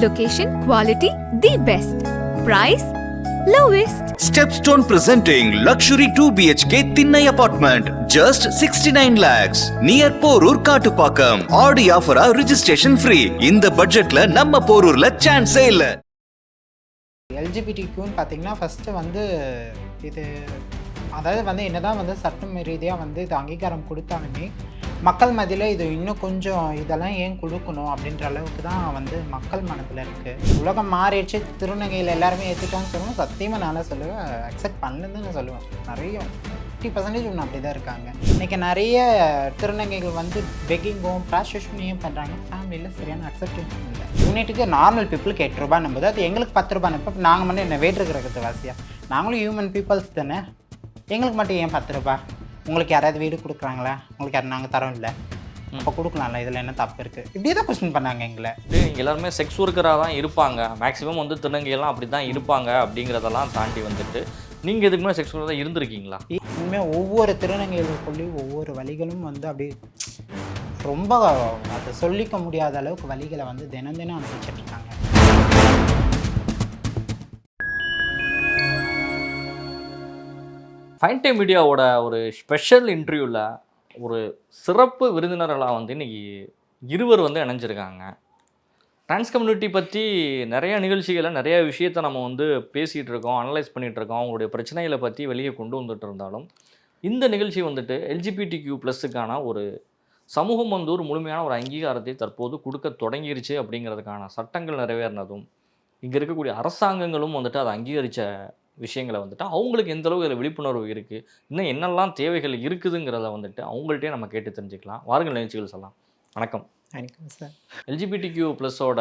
Location, quality, the best. Price, lowest. Stepstone presenting luxury 2 BHK Thinnai apartment, just 69 lakhs, near Porur Kattupakam. Audi offer registration free. In the budget la namma Porurla chance illa. எல்ஜிபிடிக்யூன்னு பார்த்தீங்கன்னா first வந்து இது அதாவது வந்து என்னதான் வந்து சட்டம் ரீதியாக வந்து இது அங்கீகாரம் கொடுத்தாலுமே மக்கள் மத்தியில் இது இன்னும் கொஞ்சம் இதெல்லாம் ஏன் கொடுக்கணும் அப்படின்ற அளவுக்கு தான் வந்து மக்கள் மனதில் இருக்குது. உலகம் மாறிடுச்சு, திருநங்கையில் எல்லாருமே ஏற்றுட்டான்னு சொல்லுவேன். சத்தியமாக நான் சொல்லுவேன், அக்செப்ட் பண்ணலன்னு தான் நான் சொல்லுவேன். நிறைய 50% ஒன்று அப்படி தான் இருக்காங்க. இன்றைக்கி நிறைய திருநங்கைகள் வந்து பெக்கிங்கும் ப்ராஸ்டியூஷனையும் பண்ணுறாங்க. ஃபேமிலியில் சரியான அக்செப்டேஷன் இல்லை. யூனிட்டுக்கு நார்மல் பீப்புளுக்கு 8 ரூபா நம்புது, அது எங்களுக்கு 10 ரூபா நம்ப. நாங்கள் மட்டும் என்ன வேற்று கிரகத்து வாசியா? நாங்களும் ஹியூமன் பீப்புள்ஸ் தானே, எங்களுக்கு மட்டும் ஏன் 10 ரூபா? உங்களுக்கு யாராவது வீடு கொடுக்குறாங்களா? உங்களுக்கு யாரும் நாங்கள் தரோம் இல்லை, அப்போ கொடுக்கலாம்ல, இதில் என்ன தப்பு இருக்குது? இப்படியே தான் கொஸ்டின் பண்ணாங்க எங்களை. எல்லாருமே செக்ஸ் ஒர்க்கராக தான் இருப்பாங்க, மேக்ஸிமம் வந்து திருநங்கையெல்லாம் அப்படி தான் இருப்பாங்க அப்படிங்கிறதெல்லாம் தாண்டி வந்துட்டு நீங்கள் இதுக்கு மேலே செக்ஸ் ஒர்க்கராக தான் இருந்திருக்கீங்களா? இனிமேல் ஒவ்வொரு திருநங்கைகளுக்குள்ளேயும் ஒவ்வொரு வழிகளும் வந்து அப்படி ரொம்ப அதை சொல்லிக்க முடியாத அளவுக்கு வழிகளை வந்து தினம் தினம் அனுப்பிச்சிட்ருக்காங்க. ஃபைன் டைம் மீடியாவோட ஒரு ஸ்பெஷல் இன்டர்வியூவில் ஒரு சிறப்பு விருந்தினர்களாக வந்து இன்றைக்கி இருவர் வந்து இணைஞ்சிருக்காங்க. ட்ரான்ஸ் கம்யூனிட்டி பற்றி நிறைய நிகழ்ச்சிகளை நிறைய விஷயத்தை நம்ம வந்து பேசிகிட்டு இருக்கோம், அனலைஸ் பண்ணிகிட்ருக்கோம். அவங்களுடைய பிரச்சனைகளை பற்றி வெளியே கொண்டு வந்துட்டு இருந்தாலும் இந்த நிகழ்ச்சி வந்துட்டு LGBTQ+க்கான ஒரு சமூகம் வந்து ஒரு முழுமையான ஒரு அங்கீகாரத்தை தற்போது கொடுக்க தொடங்கிருச்சு அப்படிங்கிறதுக்கான சட்டங்கள் நிறைவேறினதும் இங்கே இருக்கக்கூடிய அரசாங்கங்களும் வந்துட்டு அதை அங்கீகரித்த விஷயங்களை வந்துட்டு அவங்களுக்கு எந்தளவுக்கு அதில் விழிப்புணர்வு இருக்குது, இன்னும் என்னெல்லாம் தேவைகள் இருக்குதுங்கிறத வந்துட்டு அவங்கள்ட்டே நம்ம கேட்டு தெரிஞ்சுக்கலாம். வாருங்கள் நிகழ்ச்சிகள் சொல்லலாம். வணக்கம். வணக்கம் சார். LGBTQ+ஓட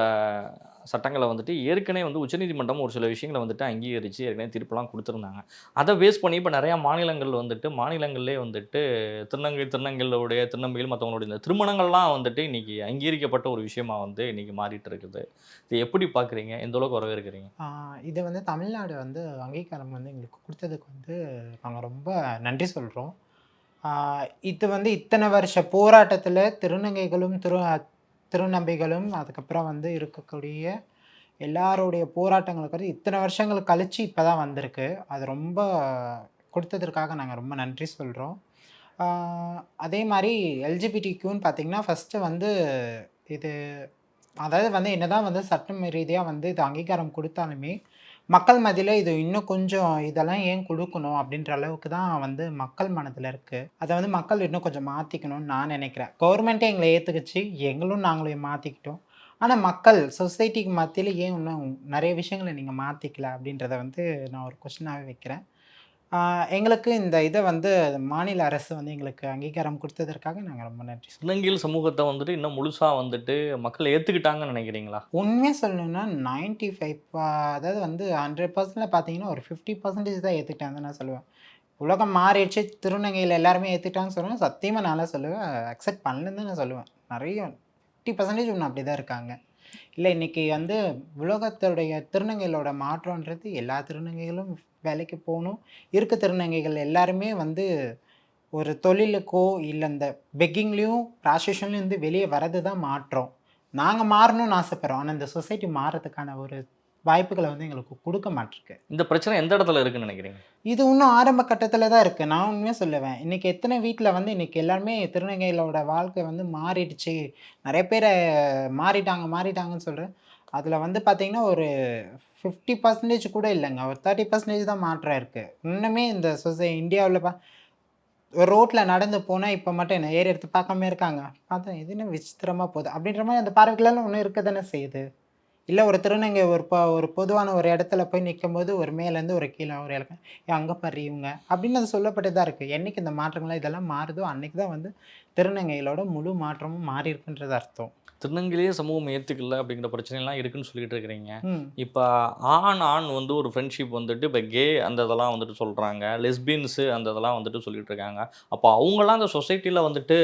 சட்டங்களை வந்துட்டு ஏற்கனவே வந்து உச்சநீதிமன்றம் ஒரு சில விஷயங்களை வந்துட்டு அங்கீகரித்து ஏற்கனவே தீர்ப்பெல்லாம் கொடுத்துருந்தாங்க. அதை பேஸ் பண்ணி இப்போ நிறையா மாநிலங்கள்லேயே வந்துட்டு திருநங்கைகளுடைய திருநங்கைகள் மற்றவங்களுடைய இந்த திருமணங்கள்லாம் வந்துட்டு இன்றைக்கி அங்கீகரிக்கப்பட்ட ஒரு விஷயமா வந்து இன்றைக்கி மாறிட்டு இருக்குது. இது எப்படி பார்க்குறீங்க, எந்த அளவுக்கு வரவேற்கிறீங்க? இது வந்து தமிழ்நாடு வந்து அங்கீகாரம் வந்து எங்களுக்கு கொடுத்ததுக்கு வந்து நாங்கள் ரொம்ப நன்றி சொல்கிறோம். இது வந்து இத்தனை வருஷ போராட்டத்தில் திருநங்கைகளும் திருநம்பிகளும் அதுக்கப்புறம் வந்து இருக்கக்கூடிய எல்லாருடைய போராட்டங்களுக்கு இத்தனை வருஷங்கள் கழித்து இப்போ தான் வந்திருக்கு. அது ரொம்ப கொடுத்ததற்காக நாங்கள் ரொம்ப நன்றி சொல்கிறோம். அதே மாதிரி எல்ஜிபிடிக்யூன்னு பார்த்திங்கன்னா ஃபஸ்ட்டு வந்து இது அதாவது வந்து என்னதான் வந்து சட்டம் ரீதியாக வந்து இது அங்கீகாரம் கொடுத்தாலுமே மக்கள் மத்தியில் இது இன்னும் கொஞ்சம் இதெல்லாம் ஏன் கொடுக்கணும் அப்படின்ற அளவுக்கு தான் வந்து மக்கள் மனதில் இருக்குது. அதை வந்து மக்கள் இன்னும் கொஞ்சம் மாற்றிக்கணும்னு நான் நினைக்கிறேன். கவர்மெண்ட்டே எங்களை ஏற்றுக்குச்சு, எங்களும் மாற்றிக்கிட்டோம். ஆனால் மக்கள் சொசைட்டிக்கு மத்தியில் ஏன் இன்னும் நிறைய விஷயங்களை நீங்கள் மாற்றிக்கல அப்படின்றத வந்து நான் ஒரு கொஸ்டினாகவே வைக்கிறேன். எங்களுக்கு இந்த இதை வந்து மாநில அரசு வந்து எங்களுக்கு அங்கீகாரம் கொடுத்ததற்காக நாங்கள் ரொம்ப நன்றி. திருநங்கைகள் சமூகத்தை வந்துட்டு இன்னும் முழுசாக வந்துட்டு மக்கள் ஏற்றுக்கிட்டாங்கன்னு நினைக்கிறீங்களா? உண்மையாக சொல்லணும்னா 95 அதாவது வந்து 100% பார்த்தீங்கன்னா ஒரு 50% தான் ஏற்றுக்கிட்டாங்கன்னு நான் சொல்லுவேன். உலகம் மாறிடுச்சு, திருநங்கையில் எல்லாருமே ஏற்றுக்கிட்டாங்கன்னு சொல்லுவேன். சத்தியமாக நான் சொல்லுவேன், அக்செப்ட் பண்ணலன்னு தான் நான் சொல்லுவேன். நிறைய 50% ஒன்று அப்படி தான் இருக்காங்க. இல்லை இன்றைக்கி வந்து உலகத்துடைய திருநங்கைகளோட மாற்றன்றது எல்லா திருநங்கைகளும் வேலைக்கு போகணும். இருக்க திருநங்கைகள் எல்லாருமே வந்து ஒரு தொழிலுக்கோ இல்லை இந்த பெக்கிங்லேயும் ப்ராஸ்டியூஷன்லேயும் இருந்து வெளியே வரது தான் மாற்றம். நாங்கள் மாறணும்னு ஆசைப்படுறோம், ஆனால் இந்த சொசைட்டி மாறதுக்கான ஒரு வாய்ப்புகளை வந்து எங்களுக்கு கொடுக்க மாட்டிருக்கு. இந்த பிரச்சனை எந்த இடத்துல இருக்குன்னு நினைக்கிறீங்க? இது இன்னும் ஆரம்ப கட்டத்தில் தான் இருக்குது. நான் உண்மையாக சொல்லுவேன், இன்றைக்கி எத்தனை வீட்டில் வந்து இன்றைக்கி எல்லாருமே திருநங்கைகளோட வாழ்க்கை வந்து மாறிடுச்சு, நிறைய பேர் மாறிட்டாங்கன்னு சொல்கிறேன். அதில் வந்து பார்த்திங்கன்னா ஒரு 50% கூட இல்லைங்க, ஒரு 30% தான் மாற்றம் இருக்குது. இன்னுமே இந்த இந்தியாவில் ஒரு ரோட்டில் நடந்து போனால் இப்போ மட்டும் என்ன ஏறி எடுத்து பார்க்காம இருக்காங்க. பார்த்தா இது என்ன விசித்திரமாக போகுது அப்படின்ற மாதிரி அந்த பார்வைகளெல்லாம் ஒன்றும் இருக்க தானே செய்யுது. இல்லை ஒரு திருநங்கை ஒரு பொதுவான ஒரு இடத்துல போய் நிற்கும்போது ஒரு மேலேருந்து ஒரு கீழே ஒரு இலக்கம் அங்கே பாரு இவங்க அப்படின்னு அது சொல்லப்பட்டு தான் இருக்குது. என்றைக்கு இந்த மாற்றங்கள்லாம் இதெல்லாம் மாறுதோ அன்றைக்கி தான் வந்து திருநங்கைகளோட முழு மாற்றமும் மாறி இருக்குன்றது அர்த்தம். திருநங்கையிலேயே சமூகம் ஏற்றுக்கல அப்படிங்கிற பிரச்சனைலாம் இருக்குன்னு சொல்லிட்டு இருக்கிறீங்க. இப்போ ஆண் வந்து ஒரு ஃப்ரெண்ட்ஷிப் வந்துட்டு இப்போ கே அந்த இதெல்லாம் வந்துட்டு சொல்கிறாங்க, லெஸ்பியன்ஸு அந்த இதெல்லாம் வந்துட்டு சொல்லிட்டு இருக்காங்க. அப்போ அவங்களாம் அந்த சொசைட்டியில் வந்துட்டு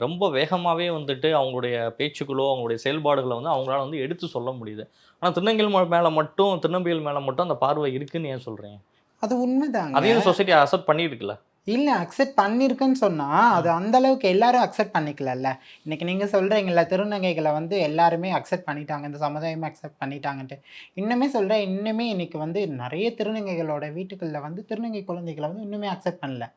ரொம்ப வேகமாகவே வந்துட்டு அவங்களுடைய பேச்சுக்களோ அவங்களுடைய செயல்பாடுகளை வந்து அவங்களால வந்து எடுத்து சொல்ல முடியுது. ஆனால் திருநங்கைகள் மேலே மட்டும் அந்த பார்வை இருக்குன்னு ஏன் சொல்கிறீங்க? அது உண்மைதாங்க. அதையும் சொசைட்டி அக்செப்ட் பண்ணியிருக்குல்ல. இல்லை அக்செப்ட் பண்ணியிருக்குன்னு சொன்னால் அது அந்த அளவுக்கு எல்லாரும் அக்செப்ட் பண்ணிக்கலல்ல. இன்னைக்கு நீங்கள் சொல்கிறீங்களா திருநங்கைகளை வந்து எல்லாருமே அக்செப்ட் பண்ணிட்டாங்க, இந்த சமுதாயமே அக்செப்ட் பண்ணிட்டாங்கன்ட்டு. இன்னுமே சொல்கிறேன், இன்னுமே இன்னைக்கு வந்து நிறைய திருநங்கைகளோட வீட்டுகளில் வந்து திருநங்கை குழந்தைகளை வந்து இன்னுமே அக்செப்ட் பண்ணல.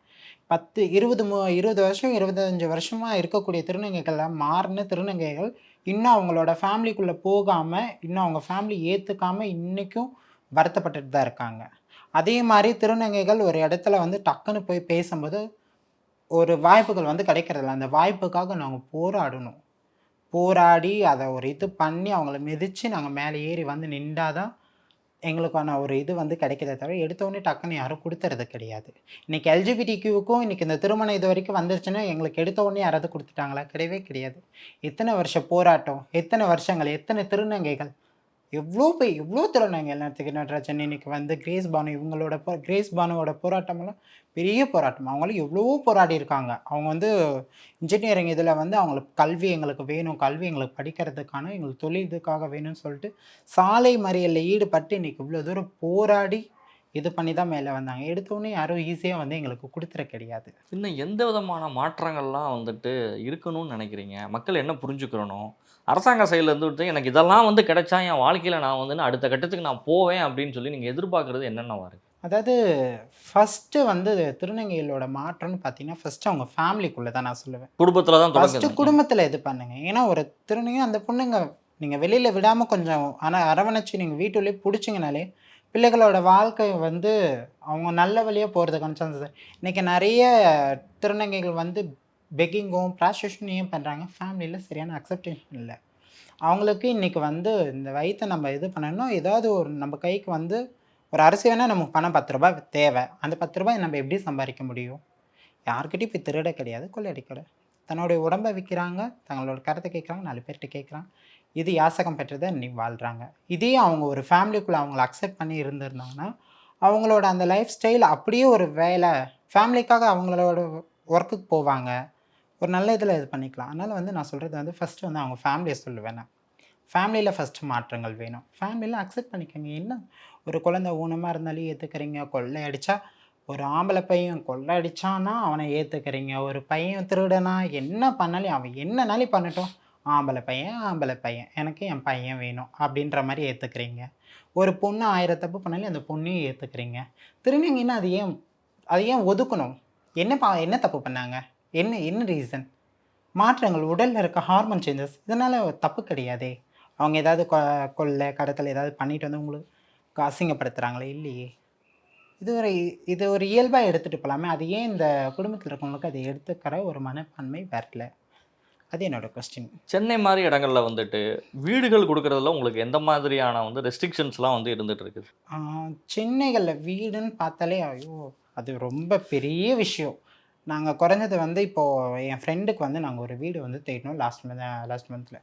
10 20 வருஷம் 25 வருஷமாக இருக்கக்கூடிய திருநங்கைகள்லாம் மாறின திருநங்கைகள் இன்னும் அவங்களோட ஃபேமிலிக்குள்ளே போகாமல், இன்னும் அவங்க ஃபேமிலி ஏற்றுக்காமல் இன்றைக்கும் வருத்தப்பட்டுட்டு தான் இருக்காங்க. அதே மாதிரி திருநங்கைகள் ஒரு இடத்துல வந்து டக்குன்னு போய் பேசும்போது ஒரு வாய்ப்புகள் வந்து கிடைக்கிறதில்ல. அந்த வாய்ப்புக்காக நாங்கள் போராடணும். போராடி அதை ஒரு இது பண்ணி அவங்கள மிதித்து நாங்கள் மேலே ஏறி வந்து நின்றாதான் எங்களுக்கான ஒரு இது வந்து கிடைக்கிறதே தவிர எடுத்தோடனே டக்குன்னு யாரும் கொடுத்துறது கிடையாது. இன்றைக்கி எல்ஜிபிடிக்யூவுக்கும் இன்றைக்கி இந்த திருமணம் இது வரைக்கும் வந்துருச்சுன்னா எங்களுக்கு எடுத்த உடனே யாராவது கொடுத்துட்டாங்களா? கிடையவே கிடையாது. எத்தனை வருஷ போராட்டம், எத்தனை வருஷங்கள், எத்தனை திருநங்கைகள், எவ்வளோ திருநங்கைகள் நடத்துக்கு நடராஜன் இன்னைக்கு வந்து கிரேஸ் பானு இவங்களோட கிரேஸ் பானுவோட போராட்டமெல்லாம் பெரிய போராட்டம். அவங்களும் எவ்வளவோ போராடி இருக்காங்க. அவங்க வந்து இன்ஜினியரிங் இதில் வந்து அவங்களுக்கு கல்வி எங்களுக்கு வேணும், கல்வி எங்களுக்கு படிக்கிறதுக்கான எங்களுக்கு தொழில் இதுக்காக வேணும்னு சொல்லிட்டு சாலை மறியலில் ஈடுபட்டு இன்னைக்கு இவ்வளோ தூரம் போராடி இது பண்ணி தான் மேலே வந்தாங்க. எடுத்தோடனே யாரும் ஈஸியாக வந்து எங்களுக்கு கொடுத்துற கிடையாது. இன்னும் எந்த விதமான மாற்றங்கள்லாம் வந்துட்டு இருக்கணும்னு நினைக்கிறீங்க? மக்கள் என்ன புரிஞ்சுக்கிறணும்? அரசாங்க சைடில் இருந்துட்டு எனக்கு இதெல்லாம் வந்து கிடைச்சா என் வாழ்க்கையில் நான் வந்து அடுத்த கட்டத்துக்கு நான் போவேன் அப்படின்னு சொல்லி நீங்கள் எதிர்பார்க்குறது என்னென்னவா இருக்குது? அதாவது ஃபஸ்ட்டு வந்து திருநங்கைகளோட மாற்றம்னு பார்த்தீங்கன்னா ஃபஸ்ட்டு அவங்க ஃபேமிலிக்குள்ளே தான் நான் சொல்லுவேன். குடும்பத்தில் தான் ஃபஸ்ட்டு தொடங்குது. குடும்பத்தில் இது பண்ணுங்க. ஏன்னா ஒரு திருநங்கை அந்த பொண்ணுங்க நீங்கள் வெளியில் விடாமல் கொஞ்சம் ஆனால் அரவணைச்சு நீங்கள் வீட்டுள்ளே பிடிச்சிங்கனாலே பிள்ளைகளோட வாழ்க்கை வந்து அவங்க நல்ல வழியாக போகிறதுக்கான சான்சஸ். இன்றைக்கி நிறைய திருநங்கைகள் வந்து பெக்கிங்கும் ப்ராஸ்டியூஷனையும் பண்ணுறாங்க. ஃபேமிலியில் சரியான அக்செப்டேஷன் இல்லை. அவங்களுக்கு இன்றைக்கி வந்து இந்த வயிற்றை நம்ம இது பண்ணணும். ஏதாவது ஒரு நம்ம கைக்கு வந்து ஒரு அரிசி வேணால் நமக்கு பணம் 10 ரூபாய் தேவை. அந்த 10 ரூபாய் நம்ம எப்படி சம்பாதிக்க முடியும்? யார்கிட்டையும் போய் திருட கிடையாது, கொள்ளையடிக்கட. தன்னுடைய உடம்பை விற்கிறாங்க, தங்களோட கருத்தை கேட்குறாங்க, 4 பேர்கிட்ட கேட்குறாங்க. இது யாசகம் பெற்றதை இன்னைக்கு வாழ்கிறாங்க. இதே அவங்க ஒரு ஃபேமிலிக்குள்ளே அவங்கள அக்செப்ட் பண்ணி இருந்திருந்தாங்கன்னா அவங்களோட அந்த லைஃப் ஸ்டைல் அப்படியே ஒரு வேலை ஃபேமிலிக்காக அவங்களோட ஒர்க்குக்கு போவாங்க. ஒரு நல்ல இதில் இது பண்ணிக்கலாம். அதனால் வந்து நான் சொல்கிறது வந்து ஃபஸ்ட்டு வந்து அவங்க ஃபேமிலியை சொல்லுவேன். நான் ஃபேமிலியில் ஃபஸ்ட்டு மாற்றங்கள் வேணும். ஃபேமிலியில் அக்செப்ட் பண்ணிக்கோங்க. என்ன ஒரு குழந்தை ஊனமாக இருந்தாலும் ஏற்றுக்கிறீங்க. கொள்ளை அடித்தா ஒரு ஆம்பளை பையன் கொள்ளை அடித்தான்னா அவனை ஏற்றுக்கிறீங்க. ஒரு பையன் திருடனா என்ன பண்ணாலும் அவன் என்னன்னாலும் பண்ணட்டும், ஆம்பளை பையன் எனக்கு என் பையன் வேணும் அப்படின்ற மாதிரி ஏற்றுக்கிறீங்க. ஒரு பொண்ணு 1000 தப்பு பண்ணாலும் அந்த பொண்ணையும் ஏற்றுக்கிறீங்க. திருநங்கைன்னா அது ஏன் ஒதுக்கணும்? என்ன தப்பு பண்ணாங்க? என்ன ரீசன்? மாற்றங்கள் உடலில் இருக்க ஹார்மோன் சேஞ்சஸ், இதனால் தப்பு கிடையாதே. அவங்க ஏதாவது கொள்ளை கடத்தல் ஏதாவது பண்ணிட்டு வந்து உங்களுக்கு அசிங்கப்படுத்துகிறாங்களே? இல்லையே. இது ஒரு இயல்பாக எடுத்துகிட்டு போகலாமே. அது ஏன் இந்த குடும்பத்தில் இருக்கவங்களுக்கு அதை எடுத்துக்கிற ஒரு மனப்பான்மை வரல? அது என்னோட கொஸ்டின். சென்னை மாதிரி இடங்கள்ல வந்துட்டு வீடுகள் கொடுக்கறதுல உங்களுக்கு எந்த மாதிரியான வந்து ரெஸ்ட்ரிக்ஷன்ஸ்லாம் வந்து இருந்துட்டு இருக்குது? சென்னைகளில் வீடுன்னு பார்த்தாலே ஐயோ அது ரொம்ப பெரிய விஷயம். நாங்கள் குறைஞ்சது வந்து இப்போது என் ஃப்ரெண்டுக்கு வந்து நாங்கள் ஒரு வீடு வந்து தேடினோம் லாஸ்ட் மந்தில்.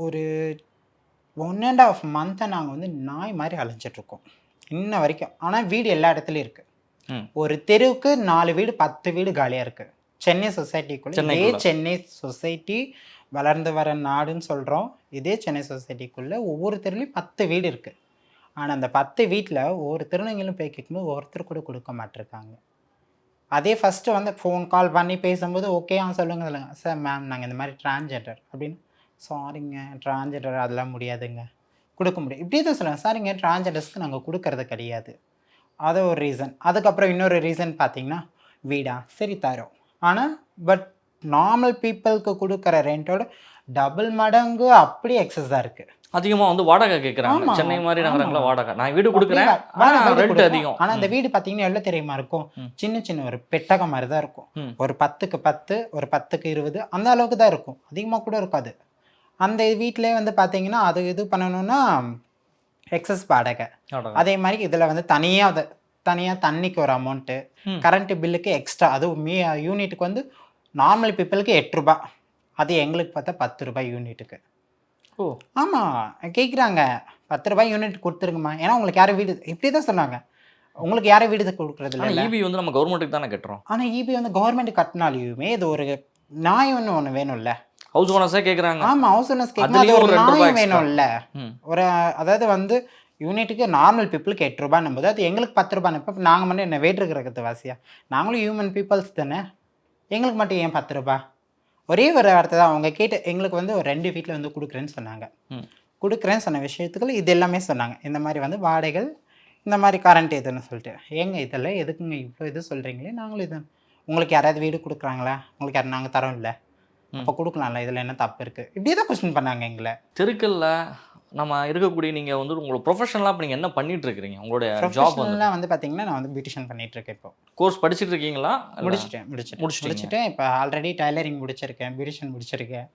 ஒரு 1.5 மந்த்தை நாங்கள் வந்து நாய் மாதிரி அலைஞ்சிட்ருக்கோம் இன்ன வரைக்கும். ஆனால் வீடு எல்லா இடத்துலையும் இருக்குது. ஒரு தெருவுக்கு 4 வீடு 10 வீடு காலியாக இருக்குது. சென்னை சொசைட்டிக்குள்ளே இதே சென்னை சொசைட்டி வளர்ந்து வர நாடுன்னு சொல்கிறோம். இதே சென்னை சொசைட்டிக்குள்ளே ஒவ்வொரு தெருலையும் 10 வீடு இருக்குது. ஆனால் அந்த 10 வீட்டில் ஒவ்வொரு திருநங்கையிலும் போய் கேட்கும்போது ஒருத்தர் கூட கொடுக்க மாட்டிருக்காங்க. அதே ஃபஸ்ட்டு வந்து ஃபோன் கால் பண்ணி பேசும்போது ஓகே சொல்லுங்க சார் மேம் நாங்கள் இந்த மாதிரி டிரான்ஜெண்டர் அப்படின்னு. சாரிங்க டிரான்ஜெண்டர் அதெல்லாம் முடியாதுங்க, கொடுக்க முடியும் இப்படியே தான் சொல்லுங்கள். சாரிங்க டிரான்ஜெண்டர்ஸ்க்கு நாங்கள் கொடுக்கறது கிடையாது. அது ஒரு ரீசன். அதுக்கப்புறம் இன்னொரு ரீசன் பார்த்தீங்கன்னா வீடா சரி தரோம், ஆனால் பட் நார்மல் பீப்புளுக்கு கொடுக்குற ரெண்டோட டபுள் மடங்கு அப்படி எக்ஸஸாக இருக்குது. அதிகமாக வந்து வாடகை கேட்குறாங்க. சென்னை மாதிரி நகரங்கள வாடகை நான் வீடு கொடுக்குறேன், ரெண்ட் அதிகம். ஆனால் அந்த வீடு பார்த்தீங்கன்னா எவ்வளோ தெரியுமா இருக்கும்? சின்ன ஒரு பெட்டகம் மாதிரி தான் இருக்கும். ஒரு 10க்கு 10 ஒரு 10க்கு 20 அந்த அளவுக்கு தான் இருக்கும், அதிகமாக கூட இருக்காது. அந்த வீட்டிலே வந்து பார்த்தீங்கன்னா அது இது பண்ணணும்னா எக்ஸஸ் வாடகை. அதே மாதிரி இதில் வந்து தனியாக தண்ணிக்கு ஒரு அமௌண்ட்டு, கரண்ட்டு பில்லுக்கு எக்ஸ்ட்ரா. அதுவும் யூனிட்டுக்கு வந்து நார்மல் பீப்புளுக்கு 8 ரூபாய், அது எங்களுக்கு பார்த்தா 10 ரூபாய் யூனிட்டுக்கு. ஓ ஆமாம் கேட்குறாங்க 10 ரூபாய் யூனிட் கொடுத்துருங்கம்மா. ஏன்னா உங்களுக்கு யாரும் வீடு இப்படி தான் சொன்னாங்க, உங்களுக்கு யாரும் வீடு கொடுக்குறது இல்லை. இபி வந்து நம்ம கவர்மெண்ட்டுக்கு தானே கட்டுறோம். ஆனால் இபி வந்து கவர்மெண்ட் கட்டினாலையுமே இது ஒரு நியாயம் ஒன்று வேணும்ல. ஹவுஸ் ஓனர்ஸே கேட்குறாங்க. ஆமாம் ஹவுஸ் ஓனர்ஸ் கேட்குறாங்க, ஒரு நியாயம் வேணும்ல. ஒரு அதாவது வந்து யூனிட்டுக்கு நார்மல் பீப்புளுக்கு 8 ரூபான்னும் போது அது எங்களுக்கு 10 ரூபான்னு. இப்போ நாங்கள் மட்டும் என்ன வெயிட் இருக்கிறது வாசியா? நாங்களும் ஹியூமன் பீப்புள்ஸ் தானே, எங்களுக்கு மட்டும் ஏன் 10 ரூபா? ஒரே ஒரு வார்த்தை தான் அவங்க கேட்டு எங்களுக்கு வந்து ஒரு 2 வீட்டில் வந்து கொடுக்குறேன்னு சொன்னாங்க. கொடுக்குறேன்னு சொன்ன விஷயத்துக்கு இது எல்லாமே சொன்னாங்க. இந்த மாதிரி வந்து வாடகைகள், இந்த மாதிரி கரண்ட் இதுன்னு சொல்லிட்டு. ஏங்க இதெல்லாம் எதுக்குங்க இவ்வளோ இது சொல்கிறீங்களே? நாங்களும் இது உங்களுக்கு யாராவது வீடு கொடுக்குறாங்களா? உங்களுக்கு யாரும் நாங்கள் தரோம் இல்லை, அப்போ கொடுக்கலாம்ல, இதில் என்ன தப்பு இருக்குது? இப்படியே தான் கொஸ்டின் பண்ணாங்க எங்களை. தெருக்கல்ல நம்ம இருக்கக்கூடிய நீங்கள் வந்து உங்களோட ப்ரொஃபஷனலாக இப்போ நீங்கள் என்ன பண்ணிட்டு இருக்கிறீங்க? உங்களுடைய ஜாப் வந்து பார்த்தீங்கன்னா நான் வந்து பியூட்டிஷியன் பண்ணிட்டு இருக்கேன். இப்போ கோர்ஸ் படிச்சுட்டு இருக்கீங்களா? முடிச்சிட்டேன். இப்போ ஆல்ரெடி டைலரிங் முடிச்சிருக்கேன், பியூட்டிஷியன் முடிச்சிருக்கேன்.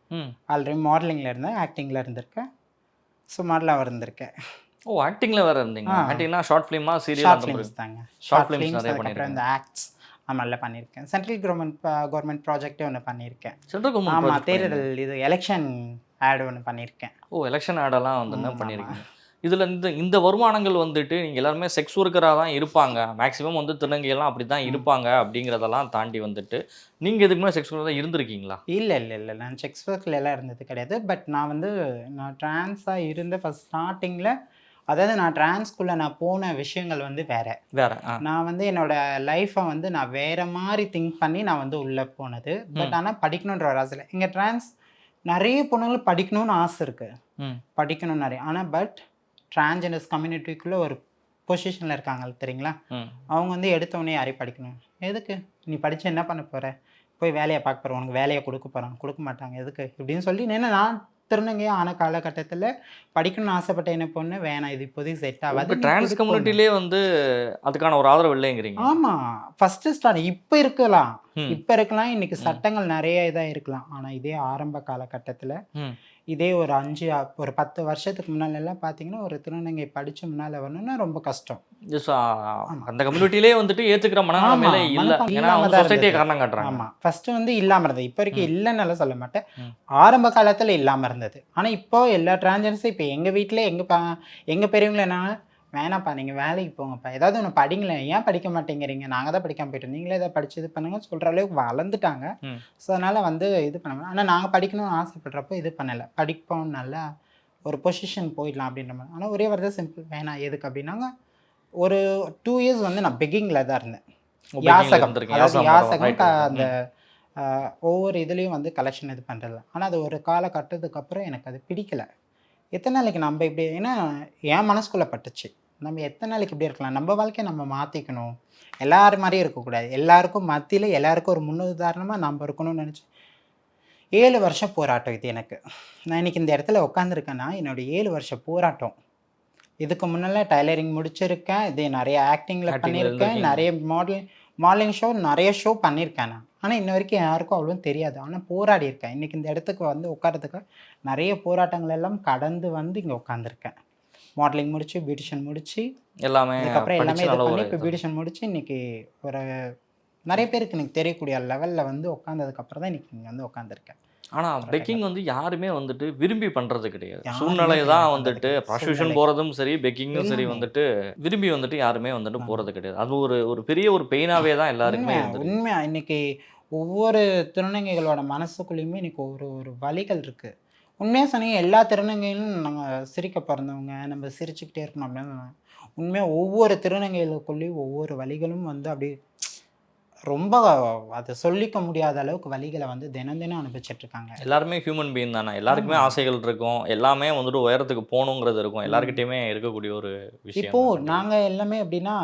ஆல்ரெடி மாடலிங்கில் இருந்தேன், ஆக்டிங்கில் இருந்திருக்கேன், ஸோ மாடலாக இருந்திருக்கேன். ஓ, ஆக்டிங்கில் வேறு இருந்தீங்க? ஆக்டிங்னா ஷார்ட் ஃபிலிமா, சீரியல்? ஷார்ட் ஃபிலிம்ஸ் தாங்க. ஷார்ட் ஃபிலிம்ஸ் நிறைய அப்புறம் பண்ணியிருக்கேன். இந்த ஆக்ட்ஸ் மாதிரிலாம் பண்ணியிருக்கேன். சென்ட்ரல் கவர்மெண்ட் ப்ராஜெக்டே ஒன்று பண்ணியிருக்கேன். சென்ட்ரல் கவர்மெண்ட் ஆமாம், தேர்தல் இது எலெக்ஷன் ஆட் ஒன்று பண்ணியிருக்கேன். ஓ, எலெக்ஷன் ஆடெல்லாம் வந்து என்ன பண்ணியிருக்கீங்க? இதில் இந்த வருமானங்கள் வந்துட்டு நீங்கள் எல்லாருமே செக்ஸ் ஒர்க்கராக தான் இருப்பாங்க, மேக்ஸிமம் வந்து திருநங்கையெல்லாம் அப்படி தான் இருப்பாங்க அப்படிங்கிறதெல்லாம் தாண்டி வந்துட்டு நீங்கள் இதுக்கு மேலே செக்ஸ் ஒர்க்கர் தான் இருந்திருக்கீங்களா? இல்லை, நான் செக்ஸ் ஒர்க்கில் எல்லாம் இருந்தது கிடையாது. பட் நான் ட்ரான்ஸாக இருந்த ஃபஸ்ட் ஸ்டார்டிங்கில், அதாவது நான் ட்ரான்ஸ்குள்ளே நான் போன விஷயங்கள் வந்து வேறு. நான் வந்து என்னோடய லைஃப்பை வந்து நான் வேறு மாதிரி திங்க் பண்ணி நான் வந்து உள்ளே போனது. பட் ஆனால் படிக்கணுன்ற ஒரு ஆசையில் இங்கே நிறைய பொண்ணுங்களுக்கு படிக்கணும்னு ஆசை இருக்குது, படிக்கணும் நிறைய. ஆனால் பட் டிரான்ஸ்ஜெண்டர்ஸ் கம்யூனிட்டிக்குள்ளே ஒரு பொசிஷனில் இருக்காங்க தெரியுங்களா, அவங்க வந்து எடுத்தவொடனே யாரையும் படிக்கணும் எதுக்கு, நீ படித்து என்ன பண்ண போகிற, போய் வேலையை பார்க்க போகிற, உனக்கு வேலையை கொடுக்க மாட்டாங்க எதுக்கு இப்படின்னு சொல்லி. ஏன்னா நான் திருநங்கையாக ஆன காலகட்டத்தில் படிக்கணும்னு ஆசைப்பட்ட என்ன பொண்ணு வேணாம், இது இப்போதைக்கு செட் ஆகாது. டிரான்ஸ் கம்யூனிட்டிலே வந்து அதுக்கான ஒரு ஆதரவு இல்லைங்கிறீங்க? ஆமாம், ஃபஸ்ட்டு ஸ்டார்ட் இப்போ இருக்கலாம், இன்னைக்கு சட்டங்கள் நிறைய இதாக இருக்கலாம். ஆனால் இதே ஆரம்ப காலகட்டத்தில் இதே ஒரு 10 வருஷத்துக்கு முன்னால எல்லாம் பார்த்தீங்கன்னா ஒரு திருநங்கை படிச்சு முன்னால வரணும்னா ரொம்ப கஷ்டம். அந்த கம்யூனிட்டிலே வந்துட்டு ஏத்துக்கிற மனநிலைமையில இல்ல, ஏன்னா சொசைட்டியே காரணம் காட்டுறாங்க. ஆமா, ஃபர்ஸ்ட் வந்து இல்லாம இருந்தது, இப்போ வரைக்கும் இல்லைன்னு சொல்ல மாட்டேன், ஆரம்ப காலத்துல இல்லாம இருந்தது. ஆனா இப்போ எல்லா டிரான்ஜெண்டர்ஸும் இப்போ எங்க வீட்டிலே எங்க பெரியவங்களும் என்ன, வேணாப்பா நீங்கள் வேலைக்கு போங்கப்பா, ஏதாவது ஒன்று படிங்களேன், ஏன் படிக்க மாட்டேங்கிறீங்க, நாங்கள் தான் படிக்காமல் போயிட்டோம், நீங்களே ஏதாவது படிச்சு இது பண்ணுங்க சொல்கிற அளவுக்கு வளர்ந்துட்டாங்க. ஸோ அதனால் வந்து இது பண்ண, ஆனால் நாங்கள் படிக்கணும்னு ஆசைப்படுறப்போ இது பண்ணலை, படிப்போம் நல்லா ஒரு பொசிஷன் போயிடலாம் அப்படின்ற மாதிரி. ஆனால் ஒரே வரதான் சிம்பிள், வேணாம் எதுக்கு அப்படின்னாங்க. ஒரு 2 இயர்ஸ் வந்து நான் பெக்கிங்கில் தான் இருந்தேன். யாசகம் அந்த ஒவ்வொரு இதுலேயும் வந்து கலெக்ஷன் இது பண்ணுறது. ஆனால் அது ஒரு காலகட்டத்துக்கு அப்புறம் எனக்கு அது பிடிக்கலை. எத்தனை நாளைக்கு நம்ம இப்படி, ஏன்னா என் மனசுக்குள்ளே பட்டுச்சு, நம்ம எத்தனை நாளைக்கு இப்படி இருக்கலாம், நம்ம வாழ்க்கையை நம்ம மாற்றிக்கணும், எல்லாரும் மாதிரியும் இருக்கக்கூடாது, எல்லாருக்கும் மத்தியில் எல்லாருக்கும் ஒரு முன்னுதாரணமாக நம்ம இருக்கணும்னு நினச்சி 7 வருஷம் போராட்டம் இது எனக்கு. நான் இன்றைக்கி இந்த இடத்துல உட்காந்துருக்கேன்னா என்னோடய 7 வருஷம் போராட்டம். இதுக்கு முன்னால் டைலரிங் முடிச்சிருக்கேன், இது நிறைய ஆக்டிங்கில் பண்ணியிருக்கேன், நிறைய மாடலிங் ஷோ நிறைய ஷோ பண்ணியிருக்கேன் நான். ஆனால் இன்ன வரைக்கும் யாருக்கும் அவ்வளோ தெரியாது. ஆனால் போராடி இருக்கேன். இன்றைக்கி இந்த இடத்துக்கு வந்து உட்காரத்துக்கு நிறைய போராட்டங்கள் எல்லாம் கடந்து வந்து இங்கே உட்காந்துருக்கேன். மாடலிங் முடிச்சு, பியூட்டிஷியன் முடிச்சு, எல்லாமே இதுக்கப்புறம் எல்லாமே இது பண்ணி இப்போ பியூட்டிஷியன் முடிச்சு இன்றைக்கி ஒரு நிறைய பேருக்கு எனக்கு தெரியக்கூடிய லெவலில் வந்து உட்காந்ததுக்கப்புறம் தான் இன்றைக்கி இங்கே வந்து உட்காந்துருக்கேன். ஆனால் பெக்கிங் வந்து யாருமே வந்துட்டு விரும்பி பண்ணுறது கிடையாது, சூழ்நிலை தான் வந்துட்டு. ப்ராஸ்டியூஷன் போகிறதும் சரி, பெக்கிங்கும் சரி, வந்துட்டு விரும்பி வந்துட்டு யாருமே வந்துட்டு போகிறது கிடையாது. அது ஒரு பெரிய ஒரு பெயினாகவே தான் எல்லாருக்குமே. உண்மையாக இன்றைக்கி ஒவ்வொரு திருநங்கைகளோட மனசுக்குள்ளேயுமே இன்றைக்கி ஒரு வலிகள் இருக்குது. உண்மையாக சொன்னீங்க, எல்லா திருநங்கைகளும் நாங்கள் சிரிக்க பிறந்தவங்க, நம்ம சிரிச்சுக்கிட்டே இருக்கணும் அப்படின்னு. உண்மையாக ஒவ்வொரு திருநங்கைகளுக்குள்ளேயும் ஒவ்வொரு வலிகளும் வந்து அப்படி ரொம்ப அதை சொல்லிக்க முடியாத அளவுக்கு வலிகளை வந்து தினம் அனுபவிச்சுட்டு இருக்காங்க. எல்லாருமே ஹியூமன் பீயிங் தானே, எல்லாருக்குமே ஆசைகள் இருக்கும், எல்லாமே வந்துட்டு உயரத்துக்கு போகணுங்கிறது இருக்கும், எல்லாருக்கிட்டையுமே இருக்கக்கூடிய ஒரு விஷயம். இப்போது நாங்கள் எல்லாமே எப்படின்னா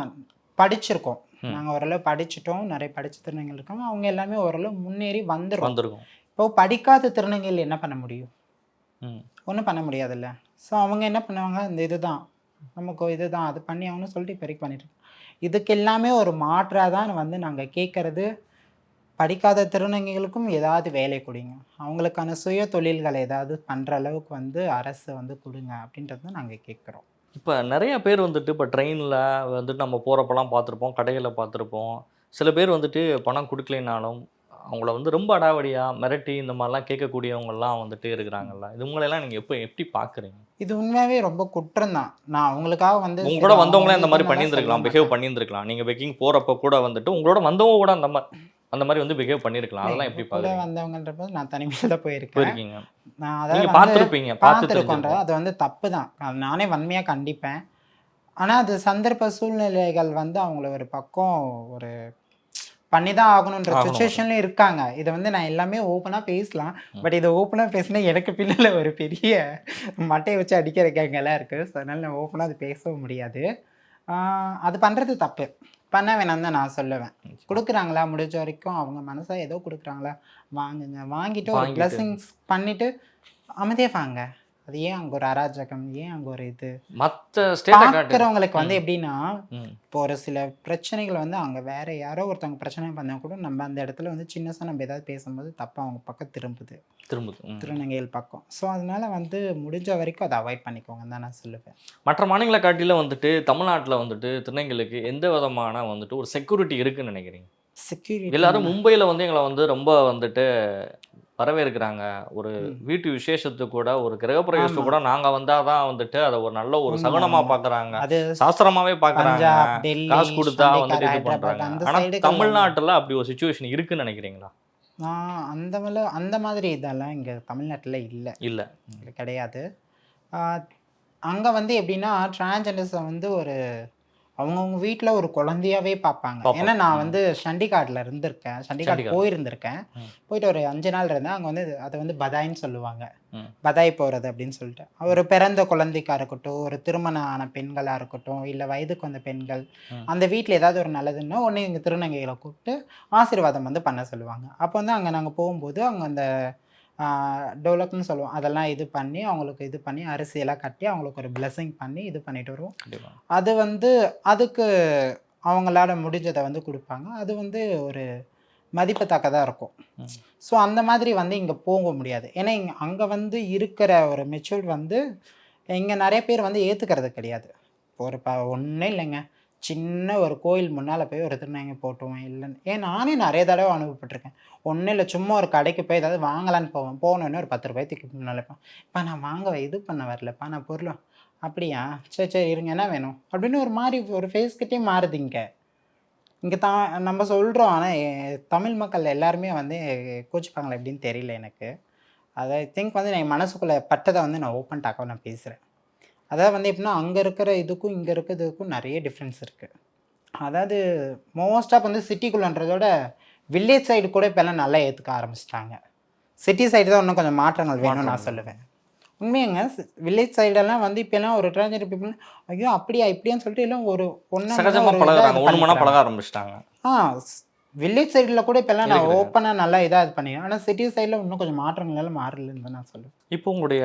படிச்சிருக்கோம், நாங்கள் ஓரளவு படிச்சுட்டோம், நிறைய படித்த திருநங்கைகள் இருக்காங்க, அவங்க எல்லாமே ஓரளவு முன்னேறி வந்திருக்கோம். இப்போ படிக்காத திருநங்கைகள் என்ன பண்ண முடியும், ஒன்றும் பண்ண முடியாதுல்ல. ஸோ அவங்க என்ன பண்ணுவாங்க, இந்த இதுதான் நமக்கு இதுதான் அது பண்ணி ஆகணும்னு சொல்லிட்டு இப்போ வரைக்கும் பண்ணிட்டு. இதுக்கு எல்லாமே ஒரு மாற்றாக தான் வந்து நாங்கள் கேட்குறது, படிக்காத திருநங்கைகளுக்கும் ஏதாவது வேலை கொடுங்க, அவங்களுக்கான சுய தொழில்களை ஏதாவது பண்ணுற அளவுக்கு வந்து அரசு வந்து கொடுங்க அப்படின்றது நாங்கள் கேட்குறோம். இப்போ நிறைய பேர் வந்துட்டு இப்போ ட்ரெயினில் வந்துட்டு நம்ம போகிறப்பெல்லாம் பார்த்துருப்போம், கடைகளில் பார்த்துருப்போம், சில பேர் வந்துட்டு பணம் கொடுக்கலைனாலும் அவங்கள வந்து ரொம்ப அடாவடியாக மிரட்டி இந்த மாதிரிலாம் கேட்கக்கூடியவங்கெல்லாம் வந்துட்டு இருக்கிறாங்கல்ல, இது உங்களெல்லாம் நீங்கள் எப்படி பார்க்குறீங்க? இது உண்மையாகவே ரொம்ப குற்றம் தான். நான் அவங்களுக்காக வந்து உங்க கூட வந்தவங்களே அந்த மாதிரி பண்ணியிருந்துருக்கலாம், பிஹேவ் பண்ணியிருந்துருக்கலாம். நீங்கள் பெக்கிங் போகிறப்ப கூட வந்துட்டு உங்களோட வந்தவங்க கூட அந்த மாதிரி வந்து பிஹேவ் பண்ணியிருக்கலாம். அதெல்லாம் எப்படி பார்க்குறீங்க? வந்தவங்கன்றப்ப நான் தனிமையில் தான் போயிருக்கீங்க, நான் அதை பார்த்துருப்பீங்க, பார்த்துருக்கோன்ற அது வந்து தப்பு தான், நானே வன்மையாக கண்டிப்பேன். ஆனால் அது சந்தர்ப்ப சூழ்நிலைகள் வந்து அவங்கள ஒரு பக்கம் ஒரு பண்ணி தான் ஆகணுன்ற ஆகணும். சுச்சுவேஷன்லையும் இருக்காங்க. இதை வந்து நான் எல்லாமே ஓப்பனாக பேசலாம். பட் இதை ஓப்பனாக பேசினா எனக்கு பின்னால் ஒரு பெரிய மட்டையை வச்சு அடிக்கிற கேங்கெல்லாம் இருக்குது. ஸோ அதனால் நான் ஓப்பனாக அது பேசவும் முடியாது. அது பண்ணுறது தப்பு. பண்ண வேணாம் தான் நான் சொல்லுவேன். கொடுக்குறாங்களா முடிஞ்ச வரைக்கும் அவங்க மனசாக ஏதோ கொடுக்குறாங்களா வாங்குங்க. வாங்கிட்டு ஒரு வாங்கிட்டு. பிளஸிங்ஸ் பண்ணிவிட்டு அமைதியாக வாங்க. அது ஏன் அங்கே ஒரு அராஜகம், ஏன் அங்கே ஒரு இது மற்ற ஸ்டேட்டை காட்டு. பார்க்குறவங்களுக்கு வந்து எப்படின்னா, ம். இப்போ ஒரு சில பிரச்சனைகள் வந்து அங்கே வேற யாரோ ஒருத்தவங்க பிரச்சனை பண்ணால் கூட நம்ம அந்த இடத்துல வந்து சின்னசாக நம்ம ஏதாவது பேசும்போது தப்பாக அவங்க பக்கம் திரும்புது, திரும்புது. திருநங்கைகள் பக்கம். ஸோ அதனால வந்து முடிஞ்ச வரைக்கும் அதை அவாய்ட் பண்ணிக்கோங்கன்னு தான் நான் சொல்லுவேன். மற்ற மாநில காட்டில வந்துட்டு தமிழ்நாட்டில் வந்துட்டு திருநங்கைகளுக்கு எந்த விதமான வந்துட்டு ஒரு செக்யூரிட்டி இருக்குன்னு நினைக்கிறீங்க? செக்யூரிட்டி எல்லாரும் மும்பையில் வந்து எங்களை வந்து ரொம்ப வந்துட்டு வரவேற்கிறாங்க. ஒரு வீட்டு விசேஷத்துக்கு கூட ஒரு கிரகப்பிரவேசத்துக்கு கூட நாங்கள் வந்தால் தான் வந்துட்டு அதை ஒரு நல்ல ஒரு சகுனமாக பார்க்குறாங்க, அது சாஸ்திரமாகவே பார்க்குறாங்க, பஞ்சாப், டெல்லி, காசு கொடுத்தா சண்டிகர், வந்துட்டு இது ஹைதராபாத் பண்ணுறாங்க. அந்த ஆனால் சைடுகள் தமிழ்நாட்டில் அப்படி ஒரு சுச்சுவேஷன் இருக்குன்னு நினைக்கிறீங்களா? அந்த மாதிரி இதெல்லாம் இங்கே தமிழ்நாட்டில் இல்லை, இல்லை. கிடையாது. அங்கே வந்து எப்படின்னா டிரான்ஸ்ஜெண்டர்ஸை வந்து ஒரு அவங்கவுங்க வீட்டில் ஒரு குழந்தையாவே பார்ப்பாங்க. ஏன்னா நான் வந்து சண்டிகாட்டில் இருந்திருக்கேன், சண்டிகாட் போயிருந்திருக்கேன். போயிட்டு ஒரு 5 நாள் இருந்தேன். அங்கே வந்து அதை வந்து பதாய்ன்னு சொல்லுவாங்க, பதாய் போகிறது அப்படின்னு சொல்லிட்டு. ஒரு பிறந்த குழந்தைக்காக இருக்கட்டும், ஒரு திருமணம் ஆன பெண்களாக இருக்கட்டும், இல்லை வயதுக்கு வந்த பெண்கள் அந்த வீட்டில் ஏதாவது ஒரு நல்லதுன்னா ஒன்று இங்கே திருநங்கைகளை கூப்பிட்டு ஆசீர்வாதம் வந்து பண்ண சொல்லுவாங்க. அப்போ வந்து அங்கே நாங்கள் போகும்போது அங்கே அந்த டெவலப்னு சொல்லுவோம், அதெல்லாம் இது பண்ணி அவங்களுக்கு இது பண்ணி அரிசியெல்லாம் கட்டி அவங்களுக்கு ஒரு பிளெஸிங் பண்ணி இது பண்ணிட்டு வருவோம். அது வந்து அதுக்கு அவங்களால முடிஞ்சதை வந்து கொடுப்பாங்க. அது வந்து ஒரு மதிப்புத்தக்கதாக இருக்கும். ஸோ அந்த மாதிரி வந்து இங்கே போக முடியாது. ஏன்னா அங்கே வந்து இருக்கிற ஒரு மெச்சூர் வந்து இங்கே நிறைய பேர் வந்து ஏற்றுக்கிறது கிடையாது. ஒரு ஒன்றும் இல்லைங்க, சின்ன ஒரு கோயில் முன்னால் போய் ஒரு திருநங்கை போட்டுவோம் இல்லைன்னு. ஏன் நானே நிறைய தடவை அனுபவப்பட்டிருக்கேன். ஒன்றும் இல்லை, சும்மா ஒரு கடைக்கு போய் ஏதாவது வாங்கலான்னு போனோன்னே ஒரு 10 ரூபாய்க்கு முன்னால் இருப்பேன். இப்போ நான் வாங்க இது பண்ண வரலப்பா, நான் பொருளும் அப்படியா, சரி சரி இருங்க என்ன வேணும் அப்படின்னு ஒரு மாதிரி ஒரு ஃபேஸ்கிட்டே மாறுது. இங்கே நம்ம சொல்கிறோம், ஆனால் தமிழ் மக்கள் எல்லாருமே வந்து கோச்சிப்பாங்களா எப்படின்னு தெரியல எனக்கு. அதை திங்க் வந்து என் மனசுக்குள்ளே பட்டதை வந்து நான் ஓப்பன் டாக்காக நான் பேசுகிறேன். அதாவது வந்து எப்படின்னா அங்கே இருக்கிற இதுக்கும் இங்கே இருக்கிறதுக்கும் நிறைய டிஃப்ரென்ஸ் இருக்குது. அதாவது மோஸ்ட் ஆஃப் வந்து சிட்டிக்குள்ளன்றதோட வில்லேஜ் சைடு கூட இப்போல்லாம் நல்லா ஏற்றுக்க ஆரம்பிச்சிட்டாங்க. சிட்டி சைடு தான் இன்னும் கொஞ்சம் மாற்றங்கள் வேணும்னு நான் சொல்லுவேன். உண்மையாங்க, வில்லேஜ் சைடெல்லாம் வந்து இப்போல்லாம் ஒரு டிரான்ஸ்ஜெண்டர் பீப்புள் ஐயோ அப்படியா இப்படியான்னு சொல்லிட்டு எல்லாம் ஒரு சகஜமாக பழகுறாங்க, ஒன்று பழக ஆரம்பிச்சிட்டாங்க. வில்லேஜ் சைடில் கூட இப்போல்லாம் நான் ஓப்பனாக நல்லா இதாக இது பண்ணிடுறேன். ஆனால் சிட்டி சைடில் இன்னும் கொஞ்சம் மாற்றங்களால் மாறலன்னு தான் நான் சொல்லுவேன். இப்போ உங்களுடைய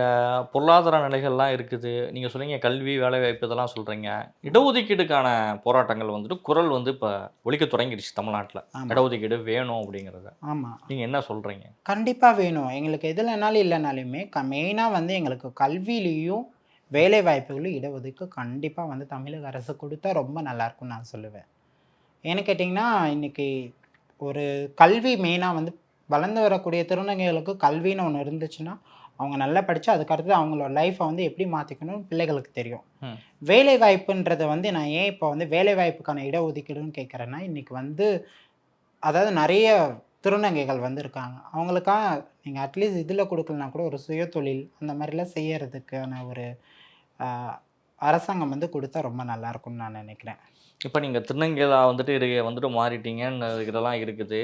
பொருளாதார நிலைகள்லாம் இருக்குது, நீங்கள் சொல்கிறீங்க கல்வி வேலைவாய்ப்பு இதெல்லாம் சொல்கிறீங்க. இடஒதுக்கீடுக்கான போராட்டங்கள் வந்துட்டு குரல் வந்து இப்போ ஒழிக்க தொடங்கிடுச்சு தமிழ்நாட்டில். இடஒதுக்கீடு வேணும் அப்படிங்கிறத. ஆமாம், நீங்கள் என்ன சொல்கிறீங்க? கண்டிப்பாக வேணும். எங்களுக்கு எதுலனாலும் இல்லைனாலுமே மெயினாக வந்து எங்களுக்கு கல்வியிலையும் வேலை வாய்ப்புகளும் இடஒதுக்கு கண்டிப்பாக வந்து தமிழக அரசு கொடுத்தா ரொம்ப நல்லாயிருக்கும்னு நான் சொல்லுவேன். ஏன்னு கேட்டிங்கன்னா இன்றைக்கி ஒரு கல்வி மெயினாக வந்து வளர்ந்து வரக்கூடிய திருநங்கைகளுக்கு கல்வின்னு ஒன்று இருந்துச்சுன்னா அவங்க நல்லா படித்து அதுக்கடுத்து அவங்களோட லைஃப்பை வந்து எப்படி மாற்றிக்கணும்னு பிள்ளைகளுக்கு தெரியும். வேலை வாய்ப்புன்றது வந்து நான் ஏன் இப்போ வந்து வேலை வாய்ப்புக்கான இடஒதுக்கீடுன்னு கேட்குறேன்னா, இன்றைக்கி வந்து அதாவது நிறைய திருநங்கைகள் வந்து இருக்காங்க. அவங்களுக்காக நீங்கள் அட்லீஸ்ட் இதில் கொடுக்கலனா கூட ஒரு சுய தொழில் அந்த மாதிரிலாம் செய்யறதுக்கான ஒரு அரசாங்கம் வந்து கொடுத்தா ரொம்ப நல்லாயிருக்கும்னு நான் நினைக்கிறேன். இப்போ நீங்கள் திருநங்கையாக வந்துட்டு மாறிட்டீங்கன்னு இதெல்லாம் இருக்குது.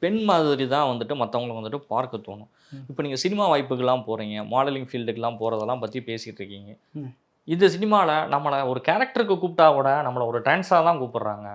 பெண் மாதிரி தான் வந்துட்டு மற்றவங்களுக்கு வந்துட்டு பார்க்க தோணும். இப்போ நீங்கள் சினிமா வாய்ப்புக்கெல்லாம் போகிறீங்க, மாடலிங் ஃபீல்டுக்கெல்லாம் போகிறதெல்லாம் பற்றி பேசிகிட்டு இருக்கீங்க. இந்த சினிமாவில் நம்மளை ஒரு கேரக்டருக்கு கூப்பிட்டா கூட நம்மளை ஒரு டான்ஸாக தான் கூப்பிட்றாங்க,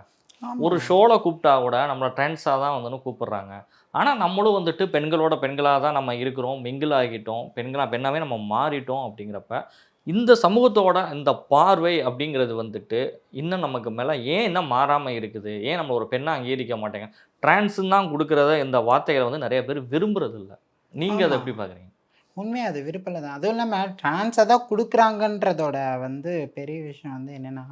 ஒரு ஷோவில் கூப்பிட்டா கூட நம்மளை டான்ஸாக தான் வந்து கூப்பிட்றாங்க. ஆனால் நம்மளும் வந்துட்டு பெண்களோட பெண்களாக தான் நம்ம இருக்கிறோம், மிங்கிள் ஆகிட்டோம், பெண்ணாகவே நம்ம மாறிட்டோம். அப்படிங்கிறப்ப இந்த சமூகத்தோட இந்த பார்வை அப்படிங்கிறது வந்துட்டு இன்னும் நமக்கு மேலே ஏன் இன்னும் மாறாமல் இருக்குது? ஏன் நம்ம ஒரு பெண்ணாக அங்கீகரிக்க மாட்டேங்க? டிரான்ஸுன்னு தான் கொடுக்குறத இந்த வார்த்தைகளை வந்து நிறைய பேர் விரும்புறது இல்லை. நீங்கள் அதை எப்படி பார்க்குறீங்க? உண்மையாக அது விருப்பம் தான். அதுவும் இல்லாமல் டிரான்ஸை தான் கொடுக்குறாங்கன்றதோட வந்து பெரிய விஷயம் வந்து என்னென்னா,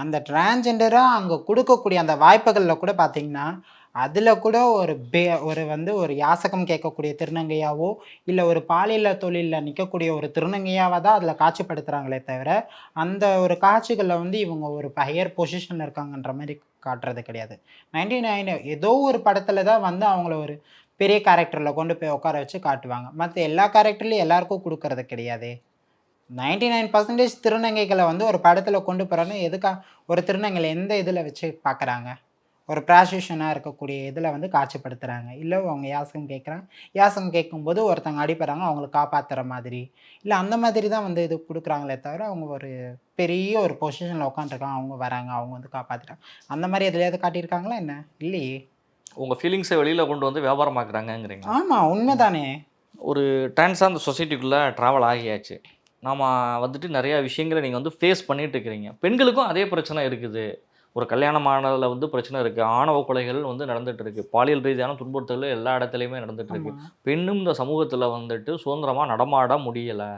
அந்த டிரான்ஸ்ஜெண்டராக அங்கே கொடுக்கக்கூடிய அந்த வாய்ப்புகளில் கூட பார்த்தீங்கன்னா அதில் கூட ஒரு யாசகம் கேட்கக்கூடிய திருநங்கையாவோ இல்லை ஒரு பாலியல் தொழிலில் நிற்கக்கூடிய ஒரு திருநங்கையாவோ தான் அதில் காட்சிப்படுத்துகிறாங்களே தவிர அந்த ஒரு காட்சிகளில் வந்து இவங்க ஒரு ஹையர் பொசிஷனில் இருக்காங்கன்ற மாதிரி காட்டுறது கிடையாது. 99 ஏதோ ஒரு படத்தில் தான் வந்து அவங்கள ஒரு பெரிய கேரக்டரில் கொண்டு போய் உட்கார வச்சு காட்டுவாங்க. மற்ற எல்லா கேரக்டர்லையும் எல்லாருக்கும் கொடுக்கறது கிடையாதே. 99% திருநங்கைகளை வந்து ஒரு படத்தில் கொண்டு போகிறோன்னா எதுக்காக ஒரு திருநங்கைகளை எந்த இதில் வச்சு பார்க்குறாங்க? ஒரு ப்ராஸ்டியூஷனாக இருக்கக்கூடிய இதில் வந்து காட்சிப்படுத்துகிறாங்க. இல்லை அவங்க யாசகம் கேட்குறாங்க, யாசகம் கேட்கும்போது ஒருத்தவங்க அடிப்படுறாங்க, அவங்கள காப்பாற்றுற மாதிரி. இல்லை அந்த மாதிரி தான் வந்து இது கொடுக்குறாங்களே தவிர, அவங்க ஒரு பெரிய ஒரு பொசிஷனில் உட்காந்துருக்காங்க, அவங்க வராங்க, அவங்க வந்து காப்பாற்றுறாங்க. அந்த மாதிரி எதுலையாவது காட்டியிருக்காங்களா என்ன? இல்லையே. உங்கள் ஃபீலிங்ஸை வெளியில் கொண்டு வந்து வியாபாரமாக்குறாங்கங்கிறீங்க. ஆமாம், உண்மைதானே. ஒரு டான்ஸாக அந்த சொசைட்டிக்குள்ளே ட்ராவல் ஆகியாச்சு. நாம் வந்துட்டு நிறையா விஷயங்களை நீங்கள் வந்து ஃபேஸ் பண்ணிட்டு இருக்கிறீங்க. பெண்களுக்கும் அதே பிரச்சனை இருக்குது. ஒரு கல்யாணமானதில் வந்து பிரச்சனை இருக்குது. ஆணவ கொலைகள் வந்து நடந்துட்டு இருக்கு. பாலியல் ரீதியான துன்புறுத்தல் எல்லா இடத்துலையுமே நடந்துட்டு இருக்கு. ஆமாம். பெண்ணும் இந்த சமூகத்தில் வந்துட்டு சுதந்திரமாக நடமாட முடியலை.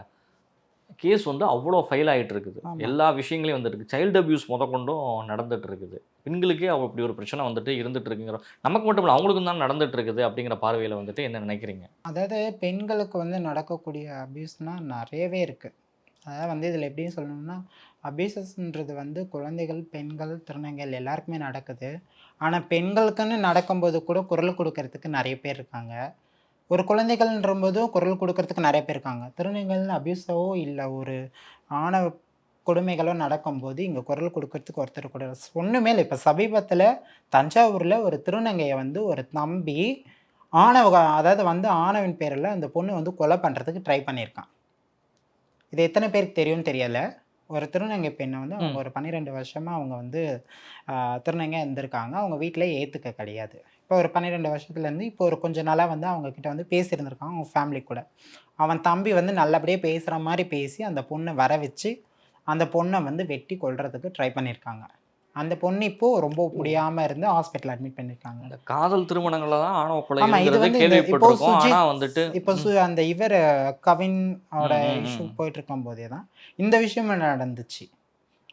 கேஸ் வந்து அவ்வளோ ஃபைல் ஆகிட்டு இருக்குது. ஆமாம். எல்லா விஷயங்களையும் வந்துட்டு இருக்கு. சைல்டு அபியூஸ் முதற்கொண்டும் நடந்துட்டு இருக்குது. பெண்களுக்கே அப்படி ஒரு பிரச்சனை வந்துட்டு இருந்துட்டு இருக்குங்கிற, நமக்கு மட்டும் இல்லை அவங்களுக்கும் தான் நடந்துட்டு இருக்குது அப்படிங்கிற பார்வையில் வந்துட்டு என்ன நினைக்கிறீங்க? அதாவது பெண்களுக்கு வந்து நடக்கக்கூடிய அபியூஸ்னால் நிறையவே இருக்குது. அதாவது வந்து இதில் எப்படி சொல்லணும்னா, அபியூசஸ்ன்றது வந்து குழந்தைகள், பெண்கள், திருநங்கைகள் எல்லாருக்குமே நடக்குது. ஆனால் பெண்களுக்குன்னு நடக்கும்போது கூட குரல் கொடுக்கறதுக்கு நிறைய பேர் இருக்காங்க. ஒரு குழந்தைகள்ன்றம்போதும் குரல் கொடுக்கறதுக்கு நிறைய பேர் இருக்காங்க. திருநங்கைகள் அபியூஸோ இல்லை ஒரு ஆணவ கொடுமைகளோ நடக்கும்போது இங்கே குரல் கொடுக்கறதுக்கு ஒருத்தர் கூட ஒன்றுமே இல்லை. இப்போ சமீபத்தில் தஞ்சாவூரில் ஒரு திருநங்கையை வந்து ஒரு தம்பி அதாவது வந்து ஆணவின் பேரில் அந்த பொண்ணு வந்து கொலை பண்ணுறதுக்கு ட்ரை பண்ணியிருக்கான். இது எத்தனை பேருக்கு தெரியும்னு தெரியலை. ஒரு திருநங்கை பெண்ணை வந்து அவங்க ஒரு 12 வருஷமாக அவங்க வந்து திருநங்கை இருந்திருக்காங்க. அவங்க வீட்டில் ஏற்றுக்க கிடையாது. இப்போ ஒரு 12 வருஷத்துலேருந்து இப்போ ஒரு கொஞ்ச நாளாக வந்து அவங்கக்கிட்ட வந்து பேசியிருந்திருக்காங்க அவங்க ஃபேமிலி கூட. அவன் தம்பி வந்து நல்லபடியாக பேசுகிற மாதிரி பேசி அந்த பொண்ணை வர வச்சு அந்த பொண்ணை வந்து வெட்டி கொல்றதுக்கு ட்ரை பண்ணியிருக்காங்க. அந்த பொண்ணு இப்போது ரொம்ப முடியாமல் இருந்து ஹாஸ்பிட்டல் அட்மிட் பண்ணியிருக்காங்க. இந்த காதல் திருமணங்களில் தான் ஆணவ ஆமாம், இது கொலைங்கிறது வந்து கேள்விப்பட்டிருக்கோம். ஆனால் வந்துட்டு இப்போ அந்த இவர் கவினோட இஷ்யூ போயிட்டு இருக்கும் போதே தான் இந்த விஷயம் நடந்துச்சு.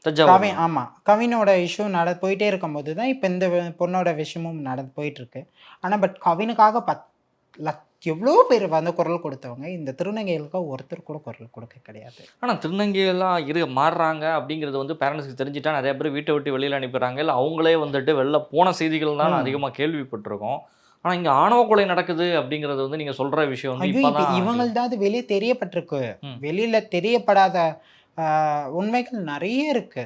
தஞ்சாவூர் ஆமாம், கவினோட இஷ்யூ போயிட்டே இருக்கும்போது தான் இப்போ இந்த பொண்ணோட விஷயமும் போயிட்டுருக்கு. ஆனால் பட் கவினுக்காக எவ்வளோ பேர் வந்து குரல் கொடுத்தவங்க, இந்த திருநங்கைகளுக்கு ஒருத்தர் கூட குரல் கொடுக்க கிடையாது. ஆனால் திருநங்கையெல்லாம் மாறுறாங்க அப்படிங்கிறது வந்து பேரண்ட்ஸுக்கு தெரிஞ்சிட்டா நிறைய பேர் வீட்டை விட்டு வெளியில் அனுப்பிடுறாங்க. இல்லை அவங்களே வந்துட்டு வெளில போன செய்திகள் தான் அதிகமாக கேள்விப்பட்டிருக்கோம். ஆனால் இங்கே ஆணவ கொலை நடக்குது அப்படிங்கிறது வந்து நீங்கள் சொல்கிற விஷயம் வந்து இப்போதான் இவங்கள்தான் வெளியே தெரியப்பட்டிருக்கு. வெளியில் தெரியப்படாத உண்மைகள் நிறைய இருக்கு.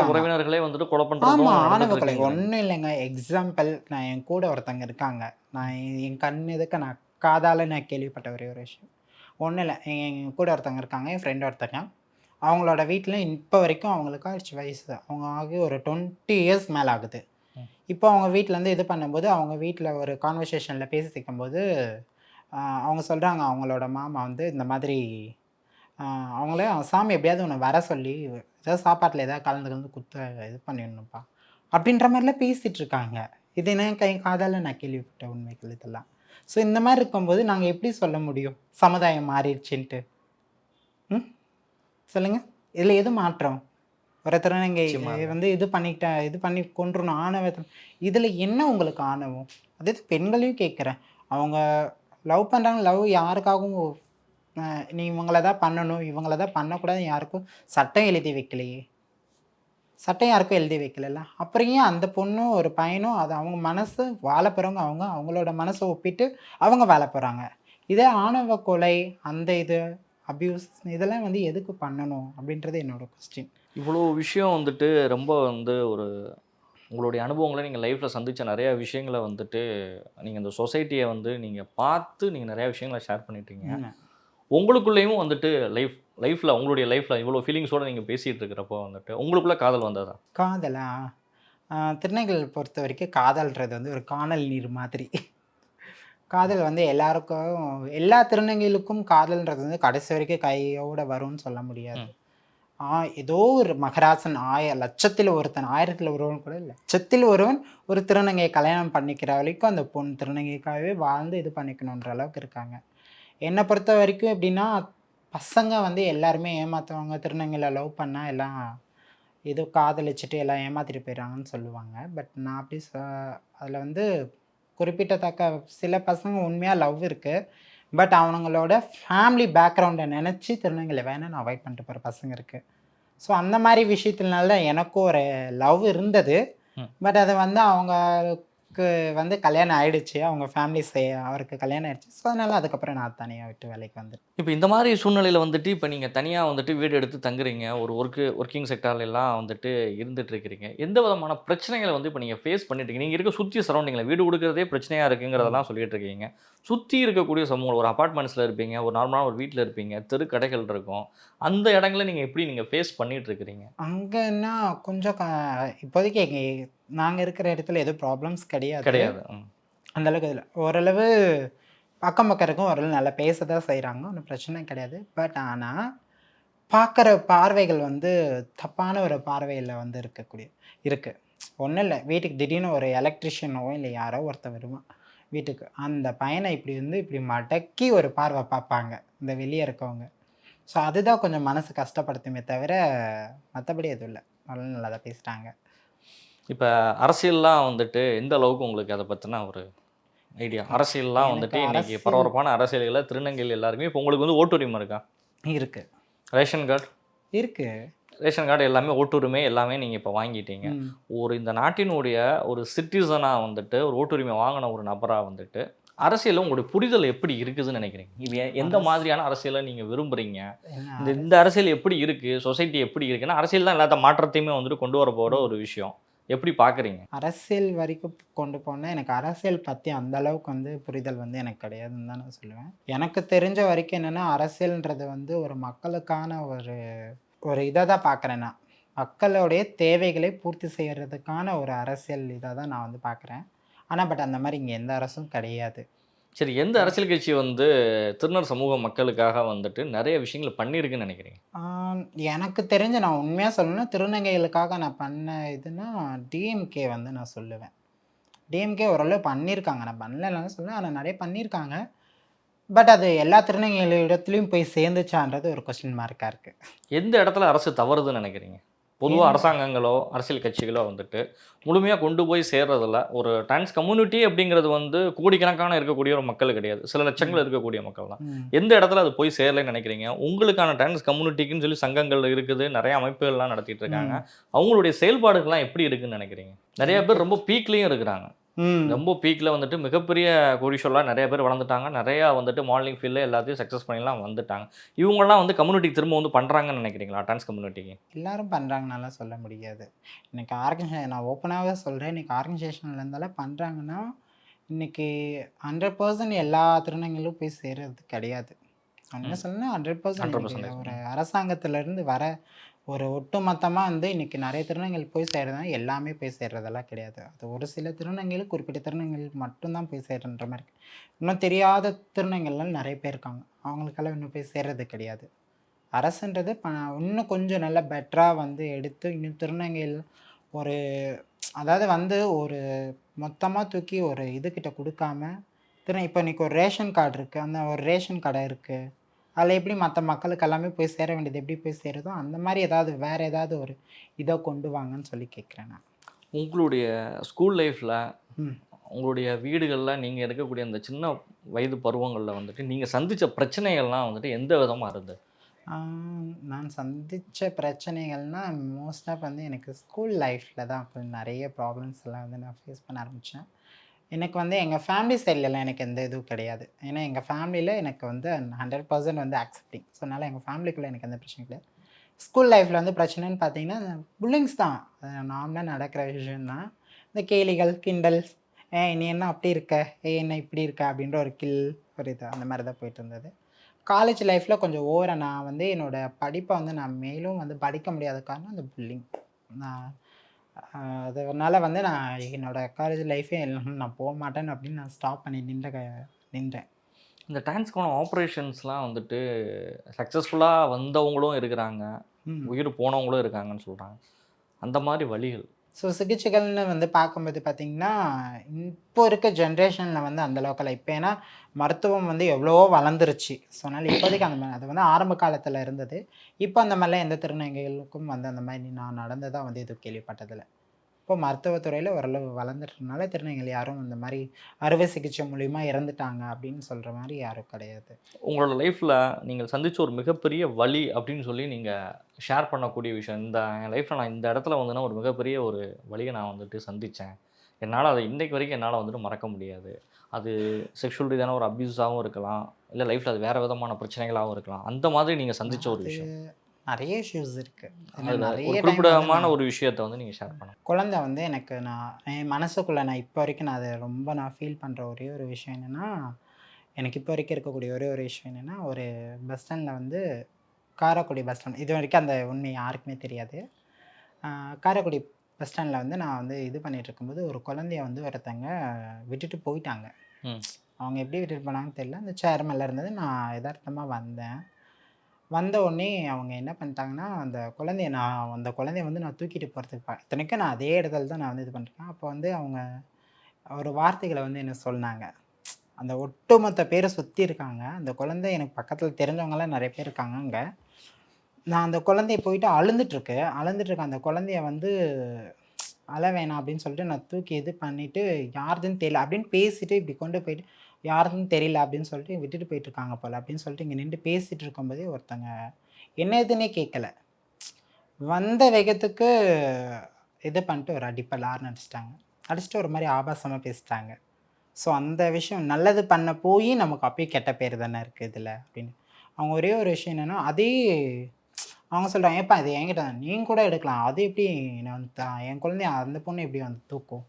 உறவினர்களே வந்துட்டு கொலை ஆமாம், பண்ணுறாங்க. ஆணவ கொலை ஒன்றும் இல்லைங்க. எக்ஸாம்பிள், நான் என் கூட ஒருத்தங்க இருக்காங்க. நான் என் கண் எதுக்கு நான் காதால் நான் கேள்விப்பட்ட ஒரே ஒரு விஷயம் ஒன்றும் இல்லை. என் கூட ஒருத்தங்க இருக்காங்க, என் ஃப்ரெண்ட் ஒருத்தங்க. அவங்களோட வீட்டில் இப்போ வரைக்கும் அவங்களுக்கு ஆச்சு வயசு. அவங்க ஆகி ஒரு 20 இயர்ஸ் மேலே ஆகுது. இப்போ அவங்க வீட்டிலேருந்து இது பண்ணும்போது அவங்க வீட்டில் ஒரு கான்வர்சேஷனில் பேசிக்கும்போது அவங்க சொல்கிறாங்க, அவங்களோட மாமா வந்து இந்த மாதிரி அவங்களே சாமி எப்படியாவது உன்னை வர சொல்லி ஏதாவது சாப்பாட்டில் ஏதாவது கலந்து இது பண்ணிடணும்ப்பா அப்படின்ற மாதிரிலாம் பேசிகிட்டு இருக்காங்க. இது என்ன காதால் நான் கேள்விப்பட்ட உண்மைகள் இதெல்லாம். ஸோ இந்த மாதிரி இருக்கும்போது நாங்கள் எப்படி சொல்ல முடியும் சமுதாயம் மாறிடுச்சுன்ட்டு? சொல்லுங்கள், இதில் எது மாற்றம்? ஒரு திருநங்கை வந்து இது பண்ணி கொண்டுறணும் ஆணவம். இதில் என்ன உங்களுக்கு ஆணவம்? அதே பெண்களையும் கேட்குறேன். அவங்க லவ் பண்ணுறாங்க, லவ் யாருக்காகவும் நீ இவங்கள தான் பண்ணணும், இவங்கள தான் பண்ணக்கூடாது யாருக்கும் சட்டம் எழுதி வைக்கலையே. சட்டம் யாருக்கும் எழுதி வைக்கல. அப்புறம் ஏன் அந்த பொண்ணும் ஒரு பையனும் அது அவங்க மனசு வாழ போகிறவங்க, அவங்களோட மனசை ஒப்பிட்டு அவங்க வாழ போகிறாங்க. இதே ஆணவ கொலை அந்த இது அபியூஸ் இதெல்லாம் வந்து எதுக்கு பண்ணணும் அப்படின்றது என்னோட கொஸ்டின். இவ்வளோ விஷயம் வந்துட்டு ரொம்ப வந்து ஒரு உங்களுடைய அனுபவங்களை நீங்கள் லைஃப்பில் சந்தித்த நிறையா விஷயங்களை வந்துட்டு நீங்கள் இந்த சொசைட்டியை வந்து நீங்கள் பார்த்து நீங்கள் நிறையா விஷயங்களை ஷேர் பண்ணிட்டீங்க. உங்களுக்குள்ளேயும் வந்துட்டு லைஃப்பில் உங்களுடைய லைஃப்பில் இவ்வளோ ஃபீலிங்ஸோடு நீங்கள் பேசிகிட்டு இருக்கிறப்போ வந்துட்டு உங்களுக்குள்ளே காதல் வந்ததா? காதலா? திருநங்கைகள் பொறுத்த வரைக்கும் காதல்ன்றது வந்து ஒரு காணல் நீர் மாதிரி. காதல் வந்து எல்லாருக்கும், எல்லா திருநங்கைகளுக்கும் காதல்ன்றது வந்து கடைசி வரைக்கும் கையோடு வரும்னு சொல்ல முடியாது. ஏதோ ஒரு மகராசன் லட்சத்தில் ஒருத்தன், 1000ல் ஒருவன் கூட இல்லை, லட்சத்தில் ஒருவன் ஒரு திருநங்கையை கல்யாணம் பண்ணிக்கிற வரைக்கும் அந்த பொண்ணு திருநங்கைக்காகவே வாழ்ந்து இது பண்ணிக்கணுன்ற அளவுக்கு இருக்காங்க. என்னை பொறுத்த வரைக்கும் எப்படின்னா, பசங்க வந்து எல்லாருமே ஏமாற்றுவாங்க. திருநங்கையில் லவ் பண்ணால் எல்லாம் ஏதோ காதலிச்சுட்டு எல்லாம் ஏமாற்றிட்டு போயிடுறாங்கன்னு சொல்லுவாங்க. பட் நான் அப்படி அதில் வந்து குறிப்பிட்டத்தக்க சில பசங்க உண்மையாக லவ் இருக்குது. பட் அவங்களோட ஃபேமிலி பேக்ரவுண்டை நினச்சி திருநங்கையில் வேணும்னு அவாய்ட் பண்ணிட்டு போகிற பசங்க இருக்குது. ஸோ அந்த மாதிரி விஷயத்தினால எனக்கும் ஒரு லவ் இருந்தது. பட் அது வந்து அவங்களுக்கு வந்து கல்யாணம் ஆகிடுச்சு. அவங்க ஃபேமிலி அவருக்கு கல்யாணம் ஆகிடுச்சு. ஸோ அதனால் அதுக்கப்புறம் நான் தனியாக விட்டு வேலைக்கு வந்துட்டேன். இப்போ இந்த மாதிரி சூழ்நிலையில வந்துட்டு இப்போ நீங்க தனியா வந்துட்டு வீடு எடுத்து தங்குறீங்க. ஒரு ஒர்க்கிங் செக்டார்ல எல்லாம் வந்துட்டு இருந்துட்டு இருக்கிறீங்க. எந்த விதமான பிரச்சனைகள வந்து இப்போ நீங்க ஃபேஸ் பண்ணிட்டு இருக்கீங்க? நீங்க இருக்க சுத்தி சரவுண்டிங்ல வீடு குடுக்குறதே பிரச்சனையா இருக்குங்கிறதெல்லாம் சொல்லிட்டு இருக்கீங்க. சுத்தி இருக்கக்கூடிய சமூகம் ஒரு அபார்ட்மெண்ட்ஸ்ல இருப்பீங்க. ஒரு நார்மலான ஒரு வீட்ல இருப்பீங்க. தெரு கடைகள் இருக்கும். அந்த இடங்கள நீங்க எப்படி நீங்க ஃபேஸ் பண்ணிட்டு இருக்கிறீங்க? அங்கன்னா கொஞ்சம் இப்போதைக்கு நாங்க இருக்கிற இடத்துல எதுவும் ப்ராப்ளம்ஸ் கிடையாது. கிடையாது. ம். அந்த அளவுக்கு இதில ஓரளவு அக்கம் பக்கம் இருக்கும். ஓரளவு நல்லா பேச தான் செய்றாங்க. ஒண்ணும் பிரச்சனை கிடையாது. பட் ஆனா, பார்க்குற பார்வைகள் வந்து தப்பான ஒரு பார்வையில வந்து இருக்கு. ஒண்ணும் இல்ல. வீட்டுக்கு திடீர்னு ஒரு எலக்ட்ரிஷியனோ இல்ல யாரோ ஒருத்தன் வருவான் வீட்டுக்கு. அந்த பையன இப்படி மடக்கி ஒரு பார்வை பார்ப்பாங்க. இந்த வெளிய இருக்கவங்க. ஸோ அதுதான் கொஞ்சம் மனசு கஷ்டப்படுத்துமே தவிர, மத்தபடி எதுவும் இல்ல. நல்லா தான் பேசுறாங்க. இப்ப அரசியல்லாம் வந்துட்டு எந்த அளவுக்கு உங்களுக்கு அத பத்தின ஒரு ஐடியா? அரசியல்லாம் எனக்கு வந்துட்டு இன்னைக்கு அரசியல் பரபரப்பான அரசியல்கள திருநங்கைகள் எல்லாருமே இப்போ உங்களுக்கு வந்து ஓட்டுரிமை இருக்கா? இருக்கு. ரேஷன் கார்டு இருக்கு. ரேஷன் கார்டு எல்லாமே ஓட்டுரிமை எல்லாமே நீங்க இப்போ வாங்கிட்டீங்க. ம். இந்த நாட்டினுடைய ஒரு சிட்டிசனா வந்துட்டு ஒரு ஓட்டுரிமை வாங்கின ஒரு நபரா வந்துட்டு அரசியல்ல உங்களுடைய புரிதல் எப்படி இருக்குதுன்னு நினைக்கிறீங்க? இது எந்த மாதிரியான அரசியலை நீங்க விரும்புறீங்க? என்ன இந்த அரசியல் எப்படி இருக்கு? சொசைட்டி எப்படி இருக்குன்னா அரசியல் தான் எல்லாத்த மாற்றத்தையுமே வந்துட்டு கொண்டு வர போற ஒரு விஷயம். எப்படி பார்க்குறீங்க? அரசியல் வரைக்கும் கொண்டு போனா, எனக்கு அரசியல் பத்தி அந்த அளவுக்கு வந்து புரிதல் வந்து எனக்கு கிடையாதுன்னு தான் நான் சொல்லுவேன். எனக்கு தெரிஞ்ச வரைக்கும் என்னன்னா, அரசியல்ன்றது வந்து ஒரு மக்களுக்கான ஒரு இத தான் பார்க்குறேன் நான். மக்களுடைய தேவைகளை பூர்த்தி செய்யறதுக்கான ஒரு அரசியல் இத தான் நான் வந்து பார்க்குறேன். ஆனா, பட் அந்த மாரி இங்க எந்த அரசும் கிடையாது. சரி, எந்த அரசியல் கட்சி வந்து திருநர் சமூக மக்களுக்காக வந்துட்டு நெறைய விஷயங்கள பண்ணியிருக்குன்னு நினைக்கிறீங்க? எனக்கு தெரிஞ்சு நான் உண்மையா சொல்லணும்னா, திருநங்கைகளுக்காக நான் பண்ண இதுன்னா, டிஎம்கே வந்து நான் சொல்லுவேன். டிஎம்கே ஓரளவு பண்ணியிருக்காங்க. நான் பண்ணலன்னு சொல்லல. ஆனா நெறைய பண்ணியிருக்காங்க. பட் அது எல்லா திருநங்கைகளிடத்துலயும் போய் சேர்ந்துச்சான்றது ஒரு கொஸ்டின் மார்க்கா இருக்கு. எந்த இடத்துல அரசு தவறுதுன்னு நினைக்கிறீங்க? பொதுவா ஏன் அரசாங்கங்களோ, அரசியல் கட்சிகளோ வந்துட்டு முழுமையா கொண்டு போய் சேர்றதில்ல. ஒரு டிரான்ஸ் கம்யூனிட்டி அப்படிங்கிறது வந்து கோடிக்கணக்கான இருக்கக்கூடிய ஒரு மக்கள் கிடையாது. சில லட்சங்கள் ம். இருக்கக்கூடிய மக்கள் தான். ம். எந்த இடத்துல அது போய் சேரலைன்னு நினைக்கிறீங்க? உங்களுக்கான டிரான்ஸ் கம்யூனிட்டிக்குன்னு சொல்லி சங்கங்கள் இருக்குது. நெறைய அமைப்புகள்லாம் நடத்திட்டு இருக்காங்க. ம். அவங்களுடைய செயல்பாடுகள்லாம் எப்படி இருக்குன்னு நினைக்கிறீங்க? நெறைய எனக்கு பேர் ரொம்ப பீக்லயும் இருக்கிறாங்க. ம். ரொம்ப பீக்ல வந்துட்டு மிகப்பெரிய கோடீஸ்வரர்களா நெறைய பேர் வளர்ந்துட்டாங்க. நெறையா வந்துட்டு மாடலிங் ஃபீல்ட்ல எல்லாத்தையும் சக்சஸ் பண்ணிலாம் வந்துட்டாங்க. இவங்கலாம் வந்து கம்யூனிட்டிக்கு திரும்ப வந்து பண்றாங்கன்னு நினைக்கிறீங்களா? டான்ஸ் கம்யூனிட்டிக்கு? எல்லாரும் பண்றாங்கன்னுலாம் சொல்ல முடியாது. இன்னைக்கு நான் ஓப்பனாவே சொல்றேன். இன்னைக்கு ஆர்கனைசேஷன்ல இருந்தாலும் பண்றாங்கன்னா, இன்னைக்கு 100% எல்லா திருநங்கைகளும் போய் சேர்றது கிடையாது. உண்மையா ம். சொல்லணும்னா 100% இன்னைக்கு 100% ஒரு ம். அரசாங்கத்திலருந்து வர ஒரு ஒட்டுமொத்தமா வந்து இன்னைக்கு நெறைய திருநங்கைகள் போய் சேர்றதுனா, எல்லாமே போய் சேர்றதெல்லாம் கிடையாது. அது ஒரு சில திருநங்கைகள், குறிப்பிட்ட திருநங்கைகள் மட்டும் தான் போய் சேர்றன்ற மாரி இருக்கு. இன்னும் தெரியாத திருநங்கைகள்லாம் நெறைய பேர் இருக்காங்க. அவங்களுக்கெல்லாம் இன்னும் போய் சேர்றது கிடையாது. அரசுன்றது இன்னும் கொஞ்சம் நல்லா பெட்டரா வந்து எடுத்து இன்னும் திருநங்கைகள் ஒரு அதாவது வந்து ஒரு மொத்தமா தூக்கி ஒரு இதுகிட்ட குடுக்காம, இப்போ இன்னைக்கு ஒரு ரேஷன் கார்டு இருக்கு. அந்த ஒரு ரேஷன் கடை இருக்கு. அதில எப்படி மத்த மக்களுக்கு எல்லாமே போய் சேர வேண்டியது எப்படி போய் சேருதோ, அந்த மாரி வேற ஏதாவது ஒரு இத கொண்டு வாங்கன்னு சொல்லி கேட்கிறேன் நான். உங்களுடைய ஸ்கூல் லைஃப்ல, ம். உங்களுடைய வீடுகள்ல நீங்க இருக்கக்கூடிய அந்த சின்ன வயது பருவங்கள்ல வந்துட்டு, நீங்க சந்திச்ச பிரச்சனைகள்லாம் வந்துட்டு எந்த விதமா இருந்தது? ஆ நான் சந்திச்ச பிரச்சனைகள்னா, மோஸ்ட் ஆஃப் வந்து எனக்கு ஸ்கூல் லைஃப்ல தான் கொஞ்சம் நெறைய ப்ராப்ளம்ஸ் எல்லாம் வந்து நான் ஃபேஸ் பண்ண ஆரம்பிச்சேன். எனக்கு வந்து எங்க ஃபேமிலி சைட்லலாம் எனக்கு எந்த இதுவும் கிடையாது. ஏன்னா எங்க ஃபேமிலில எனக்கு வந்து 100% வந்து அக்செப்டிங். ஸோ அதனால எங்க ஃபேமிலிக்குள்ள எனக்கு எந்த பிரச்சனையும் கிடையாது. ஸ்கூல் லைஃப்ல வந்து பிரச்சனைன்னு பார்த்தீங்கன்னா, புல்லிங்ஸ் தான். அது நார்மலா நடக்கிற விஷயம் தான். இந்த கேலிகள், கிண்டல்ஸ், "ஏய் நீ என்ன அப்படி இருக்க? ஏய் என்ன இப்படி இருக்க?" அப்படின்ற ஒரு ஒரு இது அந்த மாரி தான் போயிட்டு இருந்தது. காலேஜ் லைஃப்ல கொஞ்சம் ஓவரா நான் வந்து என்னோட படிப்ப வந்து நான் மேலும் வந்து படிக்க முடியாத காரணம் அந்த புல்லிங். நான் அதனால வந்து நான் என்னோட காலேஜ் லைஃபே நான் போமாட்டேன் அப்படின்னு நான் ஸ்டாப் பண்ணி நின்றேன். இந்த டான்ஸ்க்கான ஆப்பரேஷன்ஸ்லாம் வந்துட்டு சக்சஸ்ஃபுல்லா வந்தவங்களும் இருக்கிறாங்க. ம். உயிர் போனவங்களும் இருக்காங்கன்னு சொல்றாங்க. அந்த மாரி வழிகள். ஸோ சிகிச்சைகள்னு வந்து பார்க்கும்போது பார்த்தீங்கன்னா, இப்போ இருக்க ஜென்ரேஷன்ல வந்து அந்த அளவுக்குலாம் இப்போ ஏன்னா மருத்துவம் வந்து எவ்வளவோ வளர்ந்துருச்சு. ஸோ அதனால இப்போதைக்கு அந்த மாரி அது வந்து ஆரம்ப காலத்தில இருந்தது. இப்போ அந்த மாரிலாம் எந்த திருநங்கைகளுக்கும் வந்து அந்த மாரி நான் நடந்ததா வந்து எதுவும் கேள்விப்பட்டதில்ல. இப்போ மருத்துவத்துறையில ஓரளவு வளர்ந்துட்டனால திருநங்கைகள் யாரும் அந்த மாரி அறுவை சிகிச்சை மூலியமா இறந்துட்டாங்க அப்படின்னு சொல்ற மாரி யாரும் கிடையாது. உங்களோட லைஃப்ல நீங்கள் சந்திச்ச ஒரு மிகப்பெரிய வலி அப்படின்னு சொல்லி நீங்க ஷேர் பண்ணக்கூடிய விஷயம். என் லைஃப்ல நான் இந்த இடத்துல வந்து நான் ஒரு மிகப்பெரிய ஒரு வலிய நான் வந்துட்டு சந்திச்சேன். என்னால அத இன்னைக்கு வரைக்கும் என்னால வந்துட்டு மறக்க முடியாது. அது செக்ஷுவல் ரீதியான ஒரு அப்யூஸாவும் இருக்கலாம். இல்லை லைஃப்பில் அது வேறு விதமான பிரச்சனைகளாகவும் இருக்கலாம். அந்த மாதிரி நீங்கள் சந்தித்த ஒரு அது விஷயம், நிறைய இஷ்யூஸ் இருக்குது. அதில் நிறைய ஒரு டைம் குறிப்பிடமான ஒரு விஷயத்தை வந்து நீங்கள் ஷேர் பண்ணலாம். குழந்தை வந்து எனக்கு என் மனசுக்குள்ளே நான் இப்போ வரைக்கும் நான் அதை ரொம்ப ஃபீல் பண்ணுற ஒரே ஒரு விஷயம் என்னென்னா, எனக்கு இப்போ வரைக்கும் இருக்கக்கூடிய ஒரே ஒரு விஷயம் என்னென்னா, ஒரு பஸ் ஸ்டாண்டில் வந்து காரைக்குடி பஸ் ஸ்டாண்ட், இது வரைக்கும் அந்த உண்மை யாருக்குமே தெரியாது. காரைக்குடி பஸ் ஸ்டாண்டில் வந்து நான் வந்து இது பண்ணிகிட்டு இருக்கும்போது ஒரு குழந்தைய வந்து ஒருத்தங்க விட்டுட்டு போயிட்டாங்க. ம். அவங்க எப்படி விட்டுட்டு போனாங்கன்னு தெரியல. அந்த சேர் மேலே இருந்தது. நான் யதார்த்தமாக வந்தேன். வந்த உடனே அவங்க என்ன பண்ணிட்டாங்கன்னா, அந்த குழந்தைய வந்து நான் தூக்கிட்டு போகிறதுக்கு இத்தனைக்கும் நான் அதே இடத்துல தான் நான் வந்து இது பண்ணிருக்கேன். அப்போ வந்து அவங்க ஒரு வார்த்தைகளை வந்து என்ன சொன்னாங்க. அந்த ஒட்டுமொத்த பேரை சுற்றி இருக்காங்க. அந்த குழந்தை எனக்கு பக்கத்தில் தெரிஞ்சவங்களாம் நிறைய பேர் இருக்காங்க அங்கே. நான் அந்த குழந்தைய போயிட்டு அழுந்துட்டுருக்கேன். அந்த குழந்தைய வந்து அழ வேணாம் அப்படின்னு சொல்லிட்டு நான் தூக்கி இது பண்ணிவிட்டு, யாருதுன்னு தெரியல அப்படின்னு பேசிட்டு இப்படி கொண்டு போயிட்டு, யாருதுன்னு தெரியல அப்படின்னு சொல்லிட்டு விட்டுட்டு போயிட்டுருக்காங்க போல் அப்படின்னு சொல்லிட்டு இங்கே நின்று பேசிகிட்டு இருக்கும்போதே ஒருத்தங்க என்ன எதுன்னே கேட்கல. வந்த வேகத்துக்கு இது பண்ணிட்டு ஒரு அடிப்பல் ஆர்னு அடிச்சிட்டாங்க. அடிச்சுட்டு ஒரு மாதிரி ஆபாசமாக பேசிட்டாங்க. ஸோ அந்த விஷயம் நல்லது பண்ண போய் நமக்கு அப்பயும் கெட்ட பேர் தானே இருக்குது இதில் அப்படின்னு. அவங்க ஒரே ஒரு விஷயம் என்னென்னா, அதே அவங்க சொல்கிறாங்க, ஏப்பா இது என்கிட்ட நீங்கள் கூட எடுக்கலாம், அது எப்படி நான் வந்து என் குழந்தைய அந்த பொண்ணு எப்படி வந்து தூக்கும்,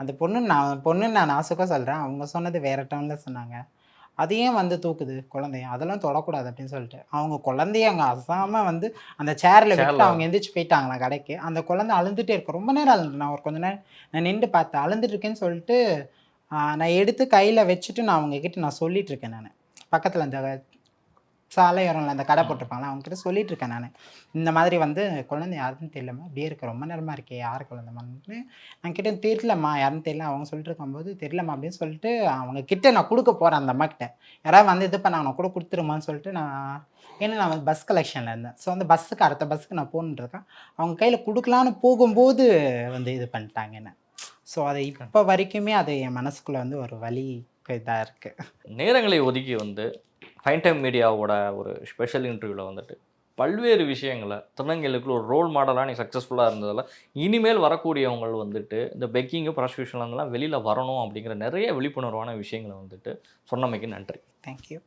அந்த பொண்ணுன்னு நான் நாசுக்காக சொல்கிறேன். அவங்க சொன்னது வேறு டவுனில் சொன்னாங்க. அது ஏன் வந்து தூக்குது குழந்தைய, அதெல்லாம் தொடக்கூடாது அப்படின்னு சொல்லிட்டு அவங்க குழந்தைய அங்கே அசாமல் வந்து அந்த சேரில் விட்டு அவங்க எந்திரிச்சு போயிட்டாங்களா கடைக்கு. அந்த குழந்தை அழுந்துகிட்டே இருக்கும். ரொம்ப நேரம் அழுது, நான் ஒரு கொஞ்ச நேரம் நான் நின்று பார்த்தேன். அழுந்துட்டு இருக்கேன்னு சொல்லிட்டு நான் எடுத்து கையில் வச்சுட்டு நான் அவங்கக்கிட்ட நான் சொல்லிகிட்ருக்கேன். நான் பக்கத்தில் அந்த சாலையோரம்ல அந்த கடை போட்டிருப்பாங்களா அவங்ககிட்ட சொல்லிகிட்ருக்கேன். நான் இந்த மாதிரி வந்து குழந்தை யாருன்னு தெரியலம்மா, அப்படியே இருக்க ரொம்ப நேரமாக இருக்கே, யார் குழந்தைம்மான்னு நான் கிட்ட தெரியலம்மா, யாருன்னு தெரியல. அவங்க சொல்லிட்டு இருக்கும்போது தெரியலம்மா அப்படின்னு சொல்லிட்டு அவங்க கிட்ட நான் கொடுக்க போகிறேன். அந்த அம்மா கிட்ட யாராவது வந்து இது பண்ணாங்க நான் கூட கொடுத்துருமான்னு சொல்லிட்டு ஏன்னா நான் வந்து பஸ் கலெக்ஷனில் இருந்தேன். ஸோ அந்த பஸ்ஸுக்கு அடுத்த பஸ்ஸுக்கு நான் போகணுன்ட்ருக்கேன். அவங்க கையில் கொடுக்கலான்னு போகும்போது வந்து இது பண்ணிட்டாங்க என்ன. ஸோ அது இப்போ வரைக்குமே அது என் மனசுக்குள்ளே வந்து ஒரு வலி இதாக இருக்குது. நேரங்களை ஒதுக்கி வந்து ஃபைன் டைம் மீடியாவோட ஒரு ஸ்பெஷல் இன்டர்வியூவில் வந்துட்டு பல்வேறு விஷயங்களை திருநங்கைகளுக்கு ஒரு ரோல் மாடலாக நீ சக்ஸஸ்ஃபுல்லாக இருந்ததில் இனிமேல் வரக்கூடியவங்க வந்துட்டு இந்த பெக்கிங்கு ப்ராஸ்டியூஷன்லாம் வெளியில் வரணும் அப்படிங்கிற நிறைய விழிப்புணர்வான விஷயங்களை வந்துட்டு சொன்னமைக்கு நன்றி. தேங்க்யூ.